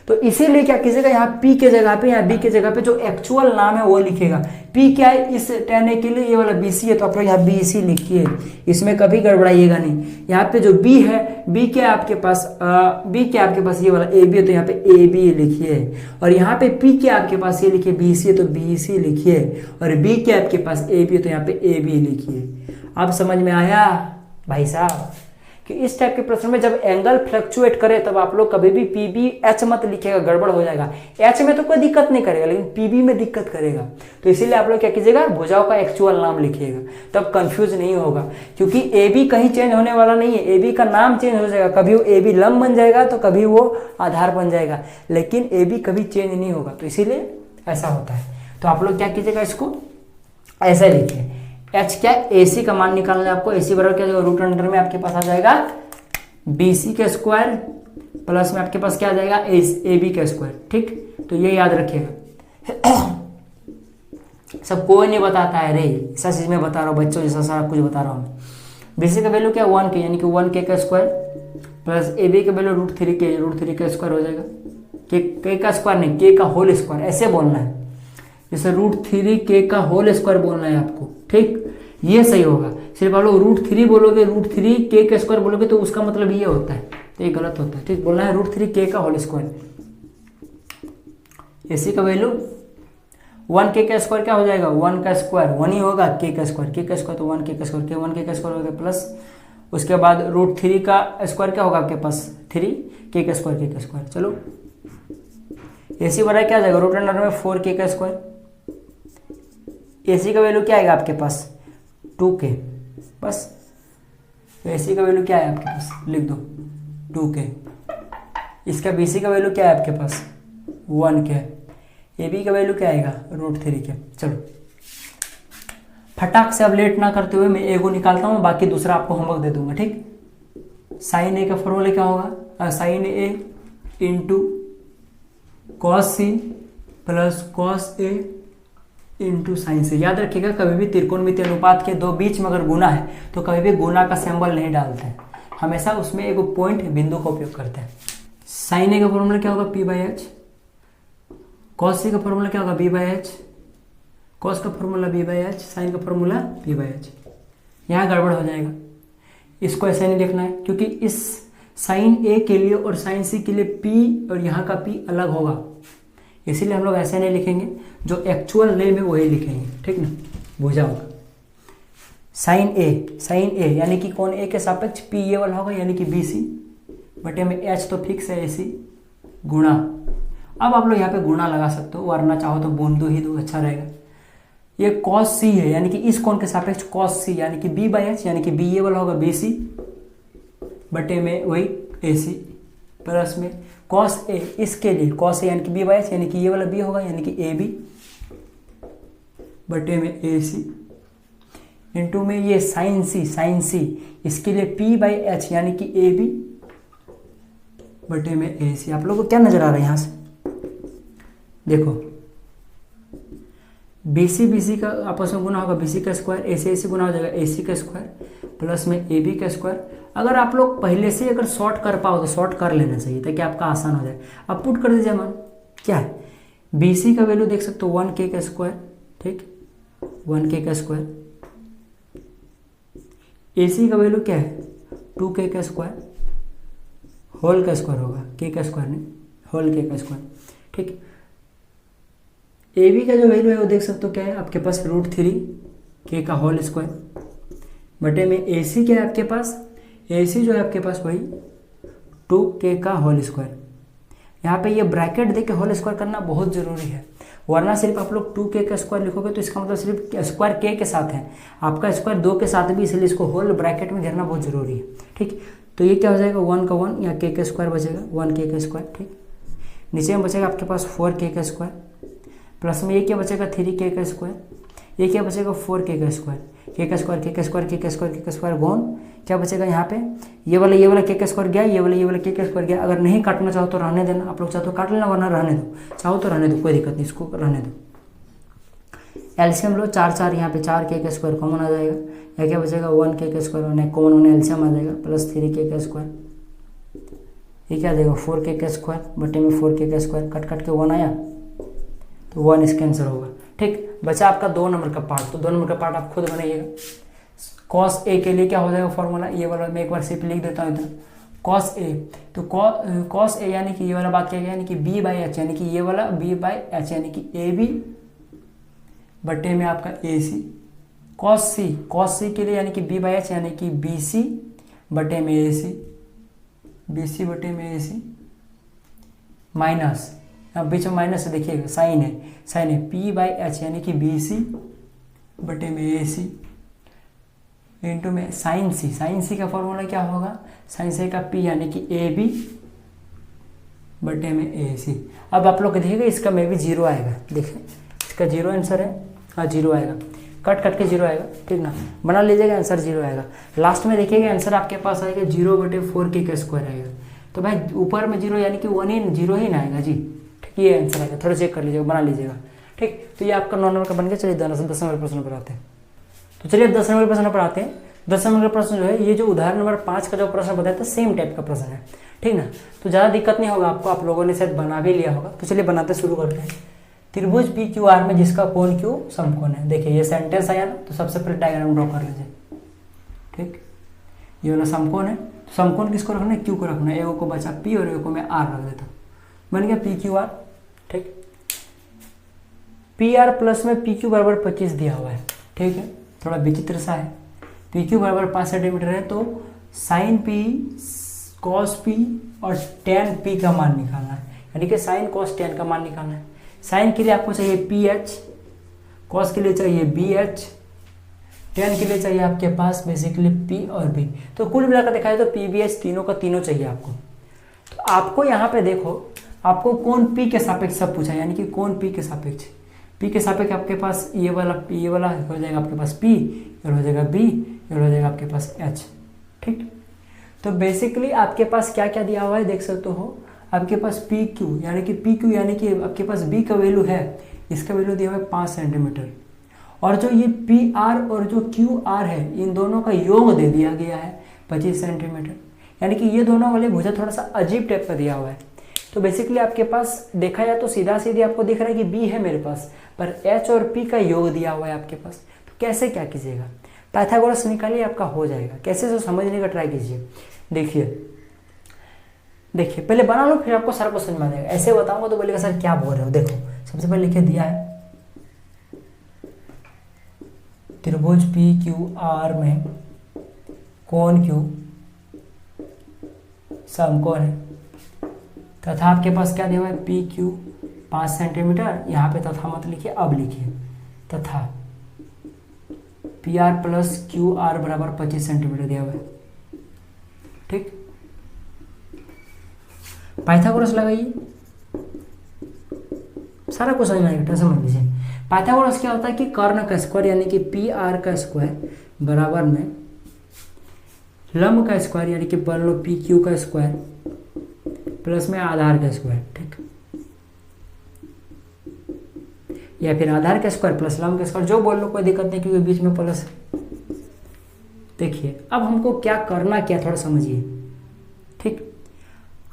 तो इसीलिए क्या कीजिएगा, यहाँ P के जगह पे, यहाँ B के जगह पे जो एक्चुअल नाम है वो लिखिएगा। P क्या है, इस टेन के लिए ये वाला BC है, तो आप लोग यहाँ BC लिखिए, इसमें कभी गड़बड़ाइएगा नहीं। यहाँ पे जो B है, B क्या है आपके पास, B क्या आपके पास ये वाला AB है, तो यहाँ पे AB लिखिए। और यहाँ पे P क्या आपके पास ये लिखिए BC है, तो BC लिखिए। और B क्या आपके पास AB है, तो यहाँ पे AB लिखिए। अब समझ में आया भाई साहब कि इस टाइप के प्रश्न में जब एंगल फ्लक्चुएट करे तब आप लोग कभी भी पी बी एच मत लिखिएगा, गड़बड़ हो जाएगा। एच में तो कोई दिक्कत नहीं करेगा, लेकिन पीबी में दिक्कत करेगा। तो इसीलिए आप लोग क्या कीजिएगा, भुजाओं का एक्चुअल नाम लिखिएगा, तब कंफ्यूज नहीं होगा। क्योंकि ए बी कहीं चेंज होने वाला नहीं है, ए बी का नाम चेंज हो जाएगा, कभी वो ए बी लंब बन जाएगा तो कभी वो आधार बन जाएगा, लेकिन ए बी कभी चेंज नहीं होगा। तो इसीलिए ऐसा होता है। तो आप लोग क्या कीजिएगा, इसको ऐसे लिखिए। एच क्या है, AC का मान निकालना है आपको। AC बराबर क्या जाएगा, रूट अंडर में आपके पास आ जाएगा BC के स्क्वायर प्लस में आपके पास क्या आ जाएगा, AB का स्क्वायर। ठीक, तो ये याद रखिएगा। सब कोई नहीं बताता है रे, ऐसा चीज मैं बता रहा हूँ बच्चों, जैसा सारा कुछ बता रहा हूँ। BC का वैल्यू क्या, 1K, यानी कि 1K का स्क्वायर प्लस AB का वैल्यू √3K का स्क्वायर हो जाएगा। K का स्क्वायर नहीं, K का होल स्क्वायर, ऐसे बोलना है, जैसे √3K का होल स्क्वायर बोलना है आपको। ठीक, ये सही होगा। सिर्फ आप लोग √3 बोलोगे, √3K का स्क्वायर बोलोगे तो उसका मतलब ये होता है, तो ये गलत होता है। ठीक, बोलना है √3K का होल स्क्वायर। AC का वैल्यू 1K का स्क्वायर क्या हो जाएगा, 1 का स्क्वायर 1 ही होगा, K का स्क्वायर तो 1K का स्क्वायर, K1K का स्क्वायर हो गया, प्लस उसके बाद √3 का स्क्वायर क्या होगा आपके पास, 3K का स्क्वायर। चलो AC बराबर क्या आ जाएगा, रूट अंडर में 4K का स्क्वायर। AC का वैल्यू क्या आएगा आपके पास, 2K, बस। तो AC का वैल्यू क्या है आपके पास, लिख दो 2K। इसका BC का वैल्यू क्या है आपके पास, 1K। AB का वैल्यू क्या आएगा, √3K। चलो फटाक से अब लेट ना करते हुए मैं A को निकालता हूँ, बाकी दूसरा आपको होमवर्क दे दूंगा। ठीक, साइन A का फॉर्मूला क्या होगा, sine A into cos C plus cos A into sine से। याद रखिएगा, कभी भी त्रिकोणमितीय अनुपात के दो बीच में अगर गुना है तो कभी भी गुना का सिंबल नहीं डालते हैं, हमेशा उसमें एक पॉइंट बिंदु का उपयोग करते हैं। साइन ए का फॉर्मूला क्या होगा, P/H। कॉस सी का फॉर्मूला क्या होगा, B/H। कॉस का फॉर्मूला B/H, साइन का फॉर्मूला P/H। यहाँ गड़बड़ हो जाएगा, इसको ऐसे नहीं लिखना है, क्योंकि इस साइन ए के लिए और साइन सी के लिए P और यहाँ का P अलग होगा, इसीलिए हम लोग ऐसे नहीं लिखेंगे, जो एक्चुअल नेम है वही लिखेंगे। ठीक ना, बुझा होगा। साइन ए यानी कि कौन ए के सापेक्ष P ये वाला होगा, यानी कि BC बटे में H तो फिक्स है AC गुणा। अब आप लोग यहाँ पे गुणा लगा सकते हो, वरना चाहो तो बूंद दो ही दो, अच्छा रहेगा। ये कॉस C है, यानी कि इस कोण के सापेक्ष कॉस C, यानी कि B/H, यानी कि B ये वाला होगा BC बटे में वही AC प्लस में कॉस A, इसके लिए कॉस A यानी कि B/H, यानी कि ये वाला B होगा, यानी कि AB बटे में AC इंटू में ये साइन C, इसके लिए P/H यानी कि AB बटे में AC। आप लोगों को क्या नजर आ रहा है यहाँ से, देखो BC का आपस में गुना होगा, BC का स्क्वायर, AC गुना हो जाएगा AC का स्क्वायर प्लस में AB का स्क्वायर। अगर आप लोग पहले से अगर शॉर्ट कर पाओ तो शॉर्ट कर लेना चाहिए ताकि आपका आसान हो जाए। अब पुट कर दीजिए मान, क्या है BC का वैल्यू देख सकते हो 1K का स्क्वायर, ठीक 1K का स्क्वायर। AC का वैल्यू क्या है 2K का स्क्वायर, होल का स्क्वायर होगा, K का स्क्वायर नहीं, होल K का स्क्वायर, ठीक। AB का जो वैल्यू है वो देख सकते हो क्या है आपके पास √3K का होल स्क्वायर बटे में AC क्या है आपके पास, AC जो है आपके पास वही 2K का होल स्क्वायर। यहाँ पे ये ब्रैकेट दे के होल स्क्वायर करना बहुत ज़रूरी है, वरना सिर्फ आप लोग 2K का स्क्वायर लिखोगे तो इसका मतलब सिर्फ स्क्वायर K के साथ है, आपका स्क्वायर 2 के साथ भी, इसलिए इसको होल ब्रैकेट में घेरना बहुत ज़रूरी है, ठीक। तो ये क्या हो जाएगा 1 का 1 या K का स्क्वायर बचेगा 1K का स्क्वायर, ठीक। नीचे में बचेगा आपके पास 4K का स्क्वायर प्लस में ये क्या बचेगा 3K का स्क्वायर, ये क्या बचेगा 4K का स्क्वायर, K का स्क्वायर K का स्क्वायर K का स्क्वायर K का स्क्वायर गॉन, क्या बचेगा यहाँ पे ये वाला K का स्क्वायर गया, ये वाला K का स्क्वायर गया। अगर नहीं काटना चाहो तो रहने देना, आप लोग चाहो तो काट लेना वरना रहने दो, चाहो तो रहने दो, कोई दिक्कत नहीं, इसको रहने दो। एलसीएम लो 4 4, यहाँ पे 4K का स्क्वायर कॉमन आ जाएगा, या क्या बचेगा 1K का स्क्वायर कॉमन होने एलसीएम आ जाएगा प्लस 3K का स्क्वायर, ये क्या देगा 4K का स्क्वायर बटे में 4K का स्क्वायर, कट कट के 1 आया तो 1 इसका आंसर होगा, ठीक। बचा आपका 2 नंबर का पार्ट, तो 2 नंबर का पार्ट आप खुद बनाइएगा। cos A के लिए क्या हो जाएगा फॉर्मूला, ये वाला मैं एक बार सिर्फ लिख देता हूँ इधर, cos A, तो cos A यानी कि ये वाला बात क्या है, यानी कि B/H, यानी कि ये वाला B/H यानी कि AB बटे में आपका AC। cos C के लिए यानी कि B/H यानी कि BC बटे में AC, BC बटे में AC माइनस, अब बीच में माइनस से देखिएगा साइन है P/H यानी कि BC बटे में AC इंटू में साइन C का फॉर्मूला क्या होगा, साइन C का P यानी कि AB बटे में AC। अब आप लोग देखिएगा इसका में भी 0 आएगा, देखिए इसका 0 आंसर है, हाँ 0 आएगा, कट के 0 आएगा, ठीक ना, बना लीजिएगा आंसर 0 आएगा। लास्ट में देखिएगा आंसर आपके पास आएगा 0/4K का स्क्वायर आएगा, तो भाई ऊपर में 0 यानी कि 0 ही ना आएगा जी, ठीक, ये आंसर आएगा, थोड़ा चेक कर लीजिएगा, बना लीजिएगा, ठीक। तो ये आपका 9 नंबर का बन गया। चलिए 10 नंबर प्रश्न पर आते हैं, तो चलिए 10 नंबर प्रश्न पर आते हैं। 10 नंबर का प्रश्न जो है, ये जो उदाहरण नंबर 5 का जो प्रश्न बताया था सेम टाइप का प्रश्न है, ठीक ना, तो ज़्यादा दिक्कत नहीं होगा आपको, आप लोगों ने शायद बना भी लिया होगा। तो चलिए बनाते शुरू करते हैं। त्रिभुज PQR में जिसका कोण Q समकोण है, देखिए ये सेंटेंस आया ना, तो सबसे पहले डायग्राम ड्रॉ कर लीजिए, ठीक। ये वाला समकोण है, तो समकोण किसको रखना है, Q को रखना है, एगो को बचा P और एगो को मैं R रख देता हूँ, बन गया PQR, ठीक। PR प्लस में PQ बराबर 25 दिया हुआ है, ठीक है, थोड़ा विचित्र सा है। PQ बराबर 5 सेंटीमीटर है, तो साइन P cos P और tan P का मान निकालना है, यानी कि साइन cos tan का मान निकालना है। साइन के लिए आपको चाहिए PH, cos के लिए चाहिए BH, tan के लिए चाहिए आपके पास बेसिकली P और B। तो कुल मिलाकर देखा जाए तो PBH तीनों का तीनों चाहिए आपको। तो आपको यहाँ पे देखो, आपको कोण P के सापेक्ष सब पूछा, यानी कि कोण P के सापेक्ष, P के सापेक्ष आपके पास ये वाला हो जाएगा आपके पास P, और हो जाएगा B, और हो जाएगा आपके पास H, ठीक। तो बेसिकली आपके पास क्या क्या दिया हुआ है देख सकते हो, आपके पास PQ यानी कि आपके पास B का वैल्यू है, इसका वैल्यू दिया हुआ है 5 सेंटीमीटर, और जो ये PR और जो QR है इन दोनों का योग दे दिया गया है 25 सेंटीमीटर, यानी कि ये दोनों वाले भुजा थोड़ा सा अजीब टाइप का दिया हुआ है। तो बेसिकली आपके पास देखा जाए तो सीधा सीधी आपको दिख रहा है कि B है मेरे पास, पर H और P का योग दिया हुआ है आपके पास। तो कैसे क्या कीजिएगा, पाइथागोरस निकालिए, आपका हो जाएगा। कैसे तो समझने का ट्राई कीजिए। देखिए पहले बना लो, फिर आपको सारा कुछ समझ में आ जाएगा। ऐसे बताऊंगा तो बोलेगा सर क्या बोल रहे हो। देखो सबसे पहले लिखे दिया है त्रिभुज PQR में कोण Q समकोण है, तथा आपके पास क्या दिया हुआ है PQ 5 सेंटीमीटर, यहाँ पे तथा मत लिखिए, अब लिखिए तथा PR प्लस QR बराबर 25 सेंटीमीटर दिया हुआ है, ठीक। पाइथागोरस लगाइए, सारा कुछ समझ में आएगा, समझ लीजिए। पाइथागोरस क्या होता है कि कर्ण का स्क्वायर यानी कि PR का स्क्वायर बराबर में लंब का स्क्वायर यानी कि मान लो PQ का स्क्वायर प्लस में आधार का स्क्वायर, ठीक। या फिर आधार का स्क्वायर प्लस लंब का स्क्वायर, जो बोल लो कोई दिक्कत नहीं, क्योंकि बीच में प्लस है। देखिए अब हमको क्या करना, क्या थोड़ा समझिए। ठीक,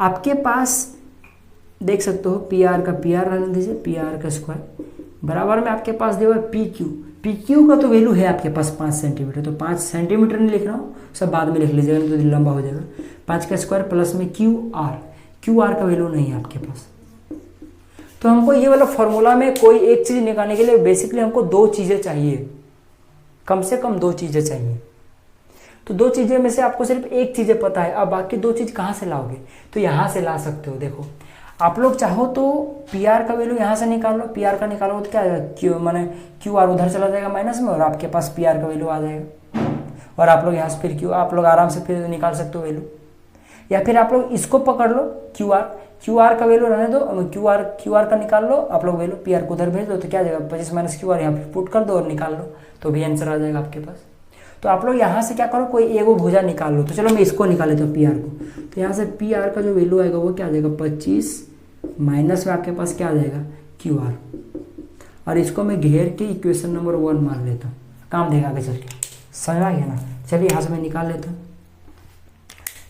आपके पास देख सकते हो पी आर का पी आर रहने दीजिए, पी आर का स्क्वायर बराबर में आपके पास देखो पी क्यू। पी क्यू का तो वैल्यू है आपके पास 5 सेंटीमीटर, तो 5 सेंटीमीटर नहीं लिख रहा हूँ, सब बाद में लिख लीजिएगा नहीं तो लंबा हो जाएगा। 5 का स्क्वायर प्लस में क्यू आर, क्यू आर का वैल्यू नहीं है आपके पास। तो हमको ये वाला फॉर्मूला में कोई एक चीज़ निकालने के लिए बेसिकली हमको 2 चीज़ें चाहिए, कम से कम 2 चीज़ें चाहिए। तो 2 चीज़ें में से आपको सिर्फ एक चीज़ें पता है, अब बाकी 2 चीज़ कहाँ से लाओगे, तो यहाँ से ला सकते हो। देखो आप लोग चाहो तो पी आर का वैल्यू यहाँ से निकाल लो, पी आर का निकालो तो क्या आएगा, क्यू माने क्यू आर उधर चला जाएगा माइनस में, और आपके पास पी आर का वैल्यू आ जाएगा। और आप लोग यहाँ से फिर क्यू, आप लोग आराम से फिर निकाल सकते हो वैल्यू। या फिर आप लोग इसको पकड़ लो क्यू आर का वैल्यू रहने दो, क्यू आर का निकाल लो आप लोग वैल्यू, पी आर को उधर भेज दो तो क्या आ जाएगा 25 माइनस क्यू आर, यहाँ पे पुट कर दो और निकाल लो, तो भी आंसर आ जाएगा आपके पास। तो आप लोग यहाँ से क्या करो, कोई एगो भुजा निकाल लो। तो चलो मैं इसको निकाल लेता हूँ पी आर को। तो यहाँ से पी आर का जो वैल्यू आएगा वो क्या आ जाएगा 25 माइनस में आपके पास क्या आ जाएगा क्यू आर, और इसको मैं घेर के इक्वेशन नंबर 1 मान लेता हूँ, काम देगा आगे चल के, समझ आ गया ना। चलिए यहाँ से मैं निकाल लेता हूँ,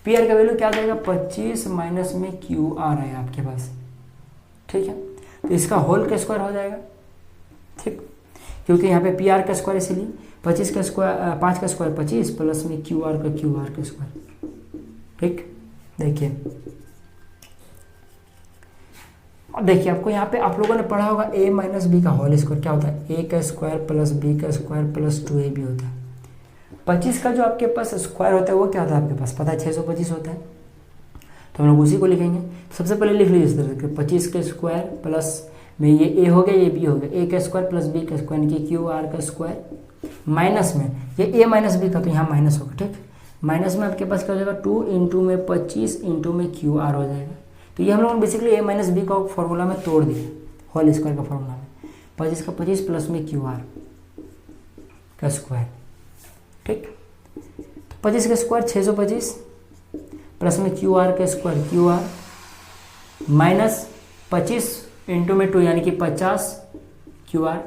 पी आर का वैल्यू क्या आ जाएगा 25 माइनस में क्यू आर है आपके पास। ठीक है, तो इसका होल का स्क्वायर हो जाएगा। ठीक, क्योंकि यहाँ पे पी आर का स्क्वायर इसीलिए 25 का स्क्वायर 5 का स्क्वायर 25 प्लस में क्यू आर का स्क्वायर। ठीक, देखिए अब देखिए आपको यहाँ पे आप लोगों ने पढ़ा होगा a माइनस बी का होल स्क्वायर क्या होता है, a का स्क्वायर प्लस b का स्क्वायर प्लस 2ab होता है। 25 का जो आपके पास स्क्वायर होता है वो क्या होता है आपके पास पता है 625 होता है, तो हम लोग उसी को लिखेंगे। सबसे पहले लिख लीजिए इस तरह से 25 का स्क्वायर प्लस में ये a हो गया, ये b हो गया, a का स्क्वायर प्लस b का स्क्वायर यानी कि क्यू आर का स्क्वायर माइनस में ये a माइनस b का, तो यहाँ माइनस होगा। ठीक, माइनस में आपके पास क्या हो जाएगा 2 इंटू में 25 इंटू में क्यू आर हो जाएगा। तो ये हम लोग बेसिकली a माइनस बी का फॉर्मूला में तोड़ दिए, होल स्क्वायर का फॉर्मूला में 25 का 25 प्लस में क्यू आर का स्क्वायर। ठीक, तो 25 का स्क्वायर 625 प्लस में क्यू आर का square Q R minus 25 into में 2 यानी कि 50 क्यू आर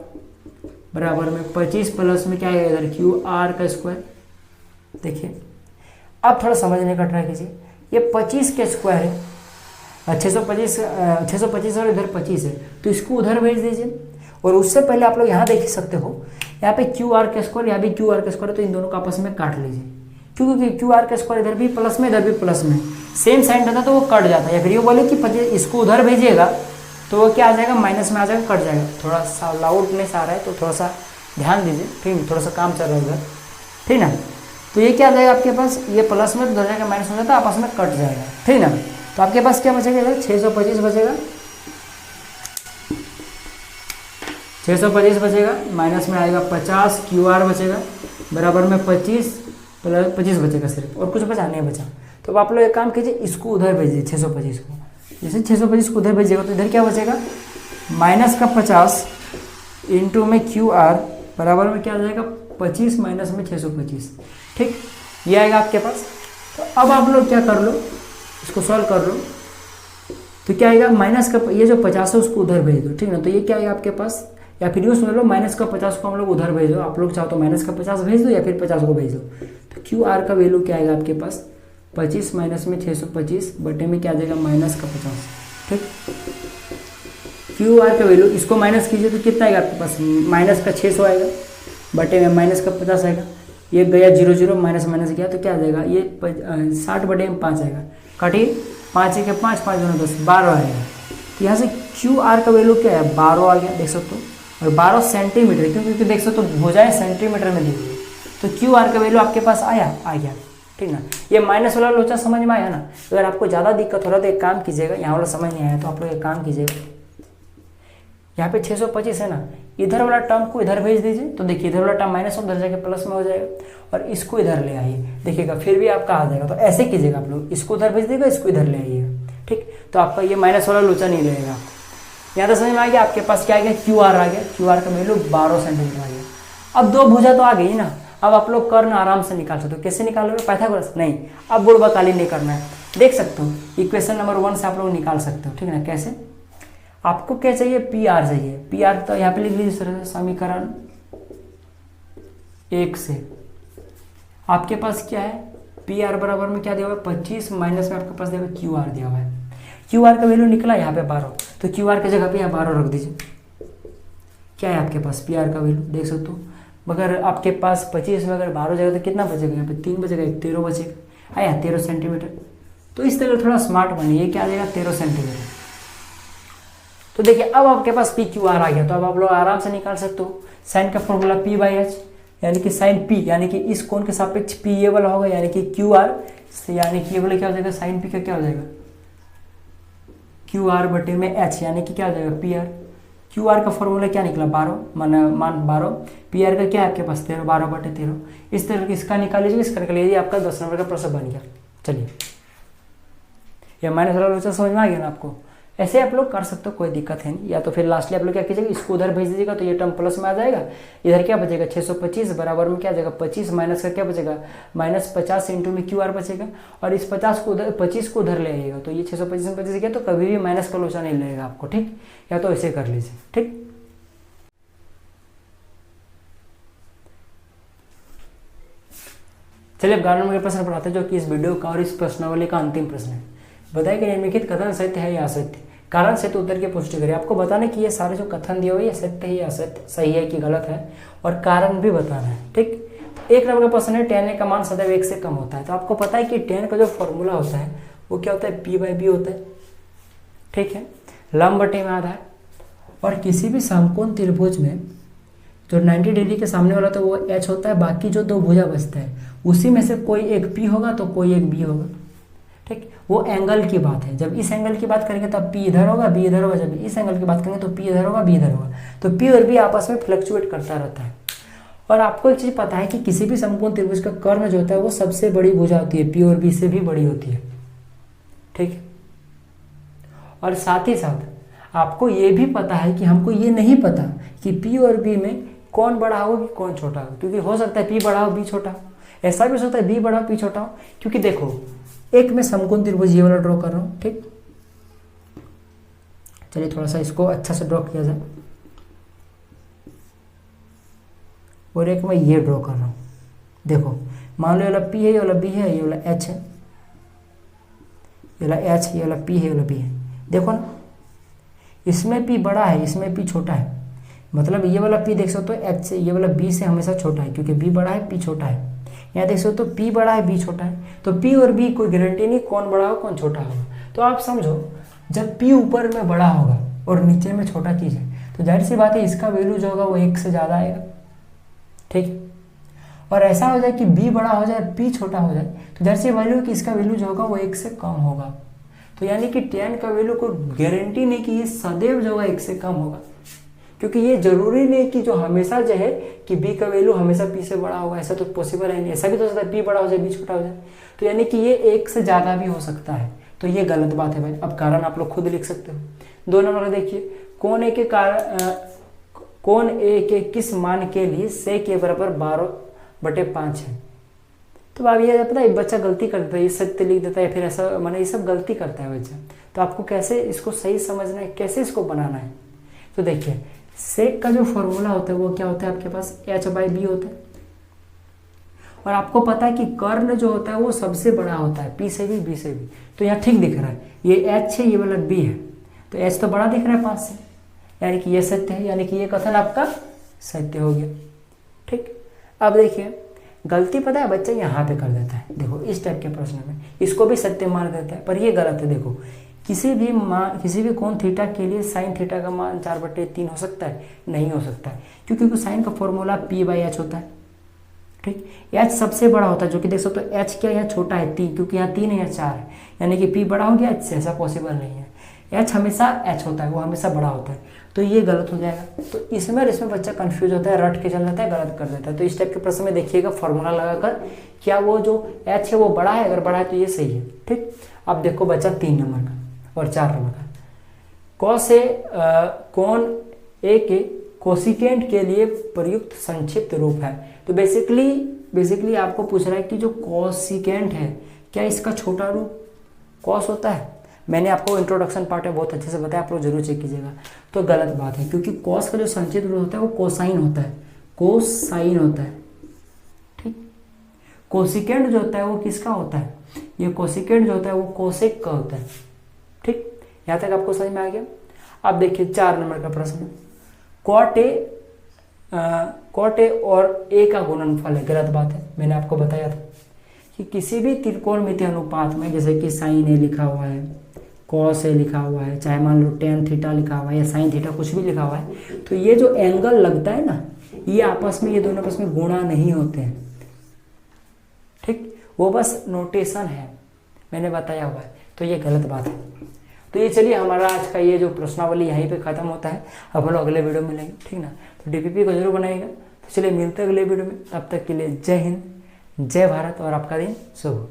बराबर में 25 प्लस में क्या है इधर क्यू आर का स्क्वायर। देखिए अब थोड़ा समझने का ट्राई कीजिए, ये 25 के स्क्वायर है 625 और इधर 25 है, तो इसको उधर भेज दीजिए। और उससे पहले आप लोग यहाँ देख सकते हो, यहाँ पे क्यू आर का स्क्वायर, यहाँ भी क्यू आर का स्क्वायर, तो इन दोनों को आपस में काट लीजिए, क्योंकि क्यू आर का स्क्वायर इधर भी प्लस में इधर भी प्लस में सेम साइन रहता तो वो कट जाता है। या फिर ये बोले कि 25 इसको उधर भेजिएगा तो वो क्या आ जाएगा माइनस में आ जाएगा, कट जाएगा। थोड़ा सा लाउडनेस आ रहा है तो थोड़ा सा ध्यान दीजिए, ठीक, थोड़ा सा काम चल रहा है उधर, ठीक ना। तो ये क्या आ जाएगा आपके पास, ये प्लस में तो उधर जाएगा माइनस हो जाता है, आपस में कट जाएगा, ठीक ना। तो आपके पास क्या बचेगा इधर 625 बचेगा, 625 बचेगा, माइनस में आएगा 50 क्यू आर बचेगा बराबर में 25 प्लस 25 बचेगा सिर्फ, और कुछ बचा नहीं बचा। तो आप लोग एक काम कीजिए, इसको उधर भेजिए 625 को, जैसे 625 को उधर भेजिएगा तो इधर क्या बचेगा माइनस का 50 इंटू में क्यू आर बराबर में क्या आ जाएगा 25 माइनस में 625। ठीक, ये आएगा आपके पास। तो अब आप लोग क्या कर लो, इसको सॉल्व कर लो, तो क्या आएगा माइनस का ये जो 50 है उसको उधर भेज दो, ठीक ना। तो ये क्या आएगा आपके पास, या फिर यूँ समझ लो माइनस का 50 को हम लोग उधर भेज दो, आप लोग चाहो तो माइनस का 50 भेज दो या फिर 50 को भेज दो। तो क्यू आर का वैल्यू क्या आएगा आपके पास 25 माइनस में 625 बटे में क्या आ जाएगा माइनस का 50। ठीक, क्यू आर का वैल्यू इसको माइनस कीजिए तो कितना आएगा आपके पास माइनस का 600 आएगा बटे में माइनस का 50 आएगा, ये गया 0 0 माइनस माइनस गया तो क्या आ जाएगा ये 60 बटे में 5 आएगा, काटिए 5 1 5 5 2 10 12 आएगा। तो यहाँ से क्यू आर का वैल्यू क्या है 12 आ गया, देख सकते हो, और 12 सेंटीमीटर, क्योंकि देख सकते हो भुजाएं सेंटीमीटर में दी हुई है। तो क्यू आर का वैल्यू आपके पास आ गया, ठीक ना। ये माइनस वाला लोचा समझ में आया ना। अगर आपको ज़्यादा दिक्कत हो रहा है तो एक काम कीजिएगा, यहाँ वाला समझ नहीं आया तो आप लोग एक काम कीजिएगा, यहाँ पे 625 है ना, इधर वाला टर्म को इधर भेज दीजिए, तो देखिए इधर वाला टर्म माइनस उधर जाके प्लस में हो जाएगा, और इसको इधर ले आइए, देखिएगा फिर भी आपका आ जाएगा। तो ऐसे कीजिएगा आप लोग, इसको उधर भेज देगा, इसको इधर ले आइएगा, ठीक। तो आपका ये माइनस वाला लोचा नहीं रहेगा। यहाँ तो समझ में आ गया, आपके पास क्या आ गया क्यू आर आ गया, क्यू आर का वैल्यू 12 सेंटीमीटर आ गया। अब 2 भुजा तो आ गई ना, अब आप लोग कर्ण आराम से निकाल सकते हो। कैसे निकालोगे, पाइथागोरस नहीं, अब बुड़बकाली नहीं करना है, देख सकते हो इक्वेशन नंबर 1 से आप लोग निकाल सकते हो, ठीक है ना। कैसे, आपको क्या चाहिए, पी आर चाहिए। पी आर तो यहाँ पे लिख लीजिए सर, समीकरण 1 से आपके पास क्या है, पी आर बराबर में क्या दिया हुआ है 25 माइनस में आपके पास दिया हुआ क्यू आर दिया हुआ है। क्यू आर का वैल्यू निकला यहाँ पे 12, तो क्यू आर की जगह पे यहाँ 12 रख दीजिए। क्या है आपके पास पी आर का वैल्यू देख सकते हो, मगर आपके पास 25 में अगर 12 जाएगा तो कितना बचेगा, यहाँ पे 3 बचेगा, 13 बचेगा, आया 13 सेंटीमीटर। तो इस तरह थोड़ा स्मार्ट बनिए, क्या आ जाएगा 13 सेंटीमीटर। तो देखिए अब आपके पास पी क्यू आर आ गया, तो अब आप लोग आराम से निकाल सकते हो। साइन का फॉर्मूला पी बाई एच, यानी कि साइन पी यानी कि इस कोण के सापेक्ष पी ये वाला होगा, यानी कि क्यू आर, यानी कि ये वाला क्या हो जाएगा, साइन पी का क्या हो जाएगा क्यू आर बटे में एच, यानी कि क्या हो जाएगा पी आर। क्यू आर का फॉर्मूला क्या निकला 12, मान 12, पी आर का क्या है आपके पास 13, 12 बटे 13। इस तरह इसका निकाल लीजिए, इसका निकाल लीजिए, आपका 10 नंबर का प्रश्न बन गया। चलिए ये माइनस वाला लोचा समझ में आ गया ना आपको। ऐसे आप लोग कर सकते हो, कोई दिक्कत है नहीं। या तो फिर लास्टली आप लोग क्या कीजिएगा, इसको उधर भेज दीजिएगा, तो ये टर्म प्लस में आ जाएगा। इधर क्या बचेगा 625 बराबर में क्या जाएगा 25 माइनस का क्या बचेगा -50 इंटू में क्यू आर बचेगा, और इस 50 को उधर 25 को उधर ले आइएगा, तो ये 625 में 25 गया, तो कभी भी माइनस का लोचा नहीं लगेगा आपको, ठीक। या तो ऐसे कर लीजिए, ठीक। चलिए अब 11 नंबर के प्रश्न पढ़ाते हैं, जो कि इस वीडियो का और इस प्रश्नावली का अंतिम प्रश्न है। बताइए कि निम्नलिखित कथन सत्य है या असत्य, कारण से तो उत्तर की पुष्टि करें। आपको बताना कि ये सारे जो कथन दिए हुए ये सत्य है या असत्य, सही है कि गलत है, और कारण भी बताना है, ठीक। 1 नंबर का प्रश्न है, tan का मान सदैव 1 से कम होता है। तो आपको पता है कि tan का जो फॉर्मूला होता है वो क्या होता है, p बाई बी होता है, ठीक है, लंब बटे में आधा है। और किसी भी समकोण त्रिभुज में जो 90 डिग्री के सामने वाला तो वो h होता है, बाकी जो 2 भुजा बचता है उसी में से कोई एक p होगा तो कोई एक b होगा, ठीक। वो एंगल की बात है, जब इस एंगल की बात करेंगे तब p इधर होगा b इधर होगा, जब इस एंगल की बात करेंगे तो p इधर होगा b इधर होगा, तो p और b आपस में फ्लक्चुएट करता रहता है। और आपको एक चीज पता है कि किसी भी समकोण त्रिभुज का कर्ण जो होता है वो सबसे बड़ी भुजा होती है, p और b से भी बड़ी होती है, ठीक। और साथ ही साथ आपको ये भी पता है कि हमको ये नहीं पता कि p और b में कौन बड़ा हो कि कौन छोटा हो, क्योंकि हो सकता है p बड़ा हो b छोटा हो, ऐसा भी हो सकता है b बड़ा हो p छोटा हो। क्योंकि देखो एक मैं समकोण त्रिभुज ये वाला ड्रॉ कर रहा हूँ, ठीक। चलिए थोड़ा सा इसको अच्छा से ड्रॉ किया जाए, और एक मैं ये ड्रॉ कर रहा हूँ। देखो मान लो ये वाला p है, ये वाला b है, ये वाला h है, ये वाला h, ये वाला p है, ये वाला b है। देखो ना इसमें p बड़ा है, इसमें p छोटा है, मतलब ये वाला p देख सकते हो h से, ये वाला b से हमेशा छोटा है, क्योंकि b बड़ा है p छोटा है। यहाँ देख सकते हो p बड़ा है b छोटा है, तो p और b कोई गारंटी नहीं कौन बड़ा हो कौन छोटा होगा। तो आप समझो जब p ऊपर में बड़ा होगा और नीचे में छोटा चीज है, तो जाहिर सी बात है इसका वैल्यू जो होगा वो 1 से ज़्यादा आएगा, ठीक। और ऐसा हो जाए कि b बड़ा हो जाए p छोटा हो जाए, तो जाहिर सी वैल्यू कि इसका वैल्यू जो होगा वो 1 से कम होगा। तो यानी कि tan का वैल्यू को गारंटी नहीं कि ये सदैव जो होगा 1 से कम होगा, क्योंकि ये जरूरी नहीं कि जो हमेशा जो है कि b का वैल्यू हमेशा p से बड़ा होगा, ऐसा तो पॉसिबल है नहीं। ऐसा भी तो हो सकता है p बड़ा हो जाए b छोटा हो जाए, तो यानी कि ये 1 से ज़्यादा भी हो सकता है, तो ये गलत बात है भाई। अब कारण आप लोग खुद लिख सकते हो। 2 नंबर का देखिए, कौन a के कारण कौन a के किस मान के लिए sec के बराबर 12/5 है। तो अब ये पता है बच्चा गलती कर देता है, ये सत्य लिख देता है, फिर ऐसा माने ये सब गलती करता है बच्चा। तो आपको कैसे इसको सही समझना है, कैसे इसको बनाना है। तो देखिए सेक का जो फॉर्मूला होता है वो क्या होता है आपके पास h/b होता है, और आपको पता है कि कर्ण जो होता है वो सबसे बड़ा होता है, p से भी b से भी। तो यहाँ ठीक दिख रहा है, ये h है, ये वाला b है, तो h तो बड़ा दिख रहा है 5 से, यानी कि ये सत्य है, यानी कि ये कथन आपका सत्य हो गया, ठीक। अब देखिए गलती पता है बच्चा यहाँ पे कर देता है, देखो इस टाइप के प्रश्न में इसको भी सत्य मान देता है, पर ये गलत है। देखो किसी भी कोण थीटा के लिए साइन थीटा का मान 4/3 हो सकता है, नहीं हो सकता है, क्योंकि साइन का फॉर्मूला p/h होता है, ठीक। h सबसे बड़ा होता है, जो कि देख सकते हो h क्या यहाँ छोटा है 3, क्योंकि यहाँ 3 है यहाँ 4 है, यानी कि p बड़ा हो गया h से, ऐसा पॉसिबल नहीं है। h हमेशा h होता है, वो हमेशा बड़ा होता है, तो ये गलत हो जाएगा। तो इसमें और इसमें बच्चा कंफ्यूज होता है, रट के चल जाता है, गलत कर देता है। तो इस टाइप के प्रश्न में देखिएगा फॉर्मूला लगाकर क्या वो जो h है वो बड़ा है, अगर बड़ा है तो ये सही है, ठीक। अब देखो बच्चा 3 नंबर का और 4 नंबर का, कॉस ए कोण ए के कोसिकेंट के लिए प्रयुक्त संक्षिप्त रूप है। तो बेसिकली आपको पूछ रहा है कि जो कोसिकेंट है क्या इसका छोटा रूप कॉस होता है, मैंने आपको इंट्रोडक्शन पार्ट में बहुत अच्छे से बताया, आप लोग जरूर चेक कीजिएगा। तो गलत बात है, क्योंकि कॉस का जो संचित रूप होता है वो कोसाइन होता है, कोसाइन होता है, ठीक। कोसिकेंड जो होता है वो किसका होता है, ये कोसिकेंड जो होता है वो कोसेक का होता है, ठीक। यहाँ तक आपको समझ में आ गया। अब देखिए 4 नंबर का प्रश्न, कॉट ए और ए का गुणनफल है। गलत बात है, मैंने आपको बताया था कि किसी भी त्रिकोणमितीय अनुपात में, जैसे कि साइन ए लिखा हुआ है, कॉस ए लिखा हुआ है, चाहे मान लो टेन थीटा लिखा हुआ है या साइन थीटा कुछ भी लिखा हुआ है, तो ये जो एंगल लगता है ना, ये आपस में, ये दोनों आपस में गुणा नहीं होते हैं, ठीक। वो बस नोटेशन है, मैंने बताया हुआ है, तो ये गलत बात है। तो ये चलिए हमारा आज का ये जो प्रश्नावली यहीं पे खत्म होता है। अब हम लोग अगले वीडियो में मिलेंगे, ठीक ना। तो डीपीपी को जरूर बनाइएगा। तो चलिए मिलते हैं अगले वीडियो में, तब तक के लिए जय हिंद, जय भारत और आपका दिन शुभ हो।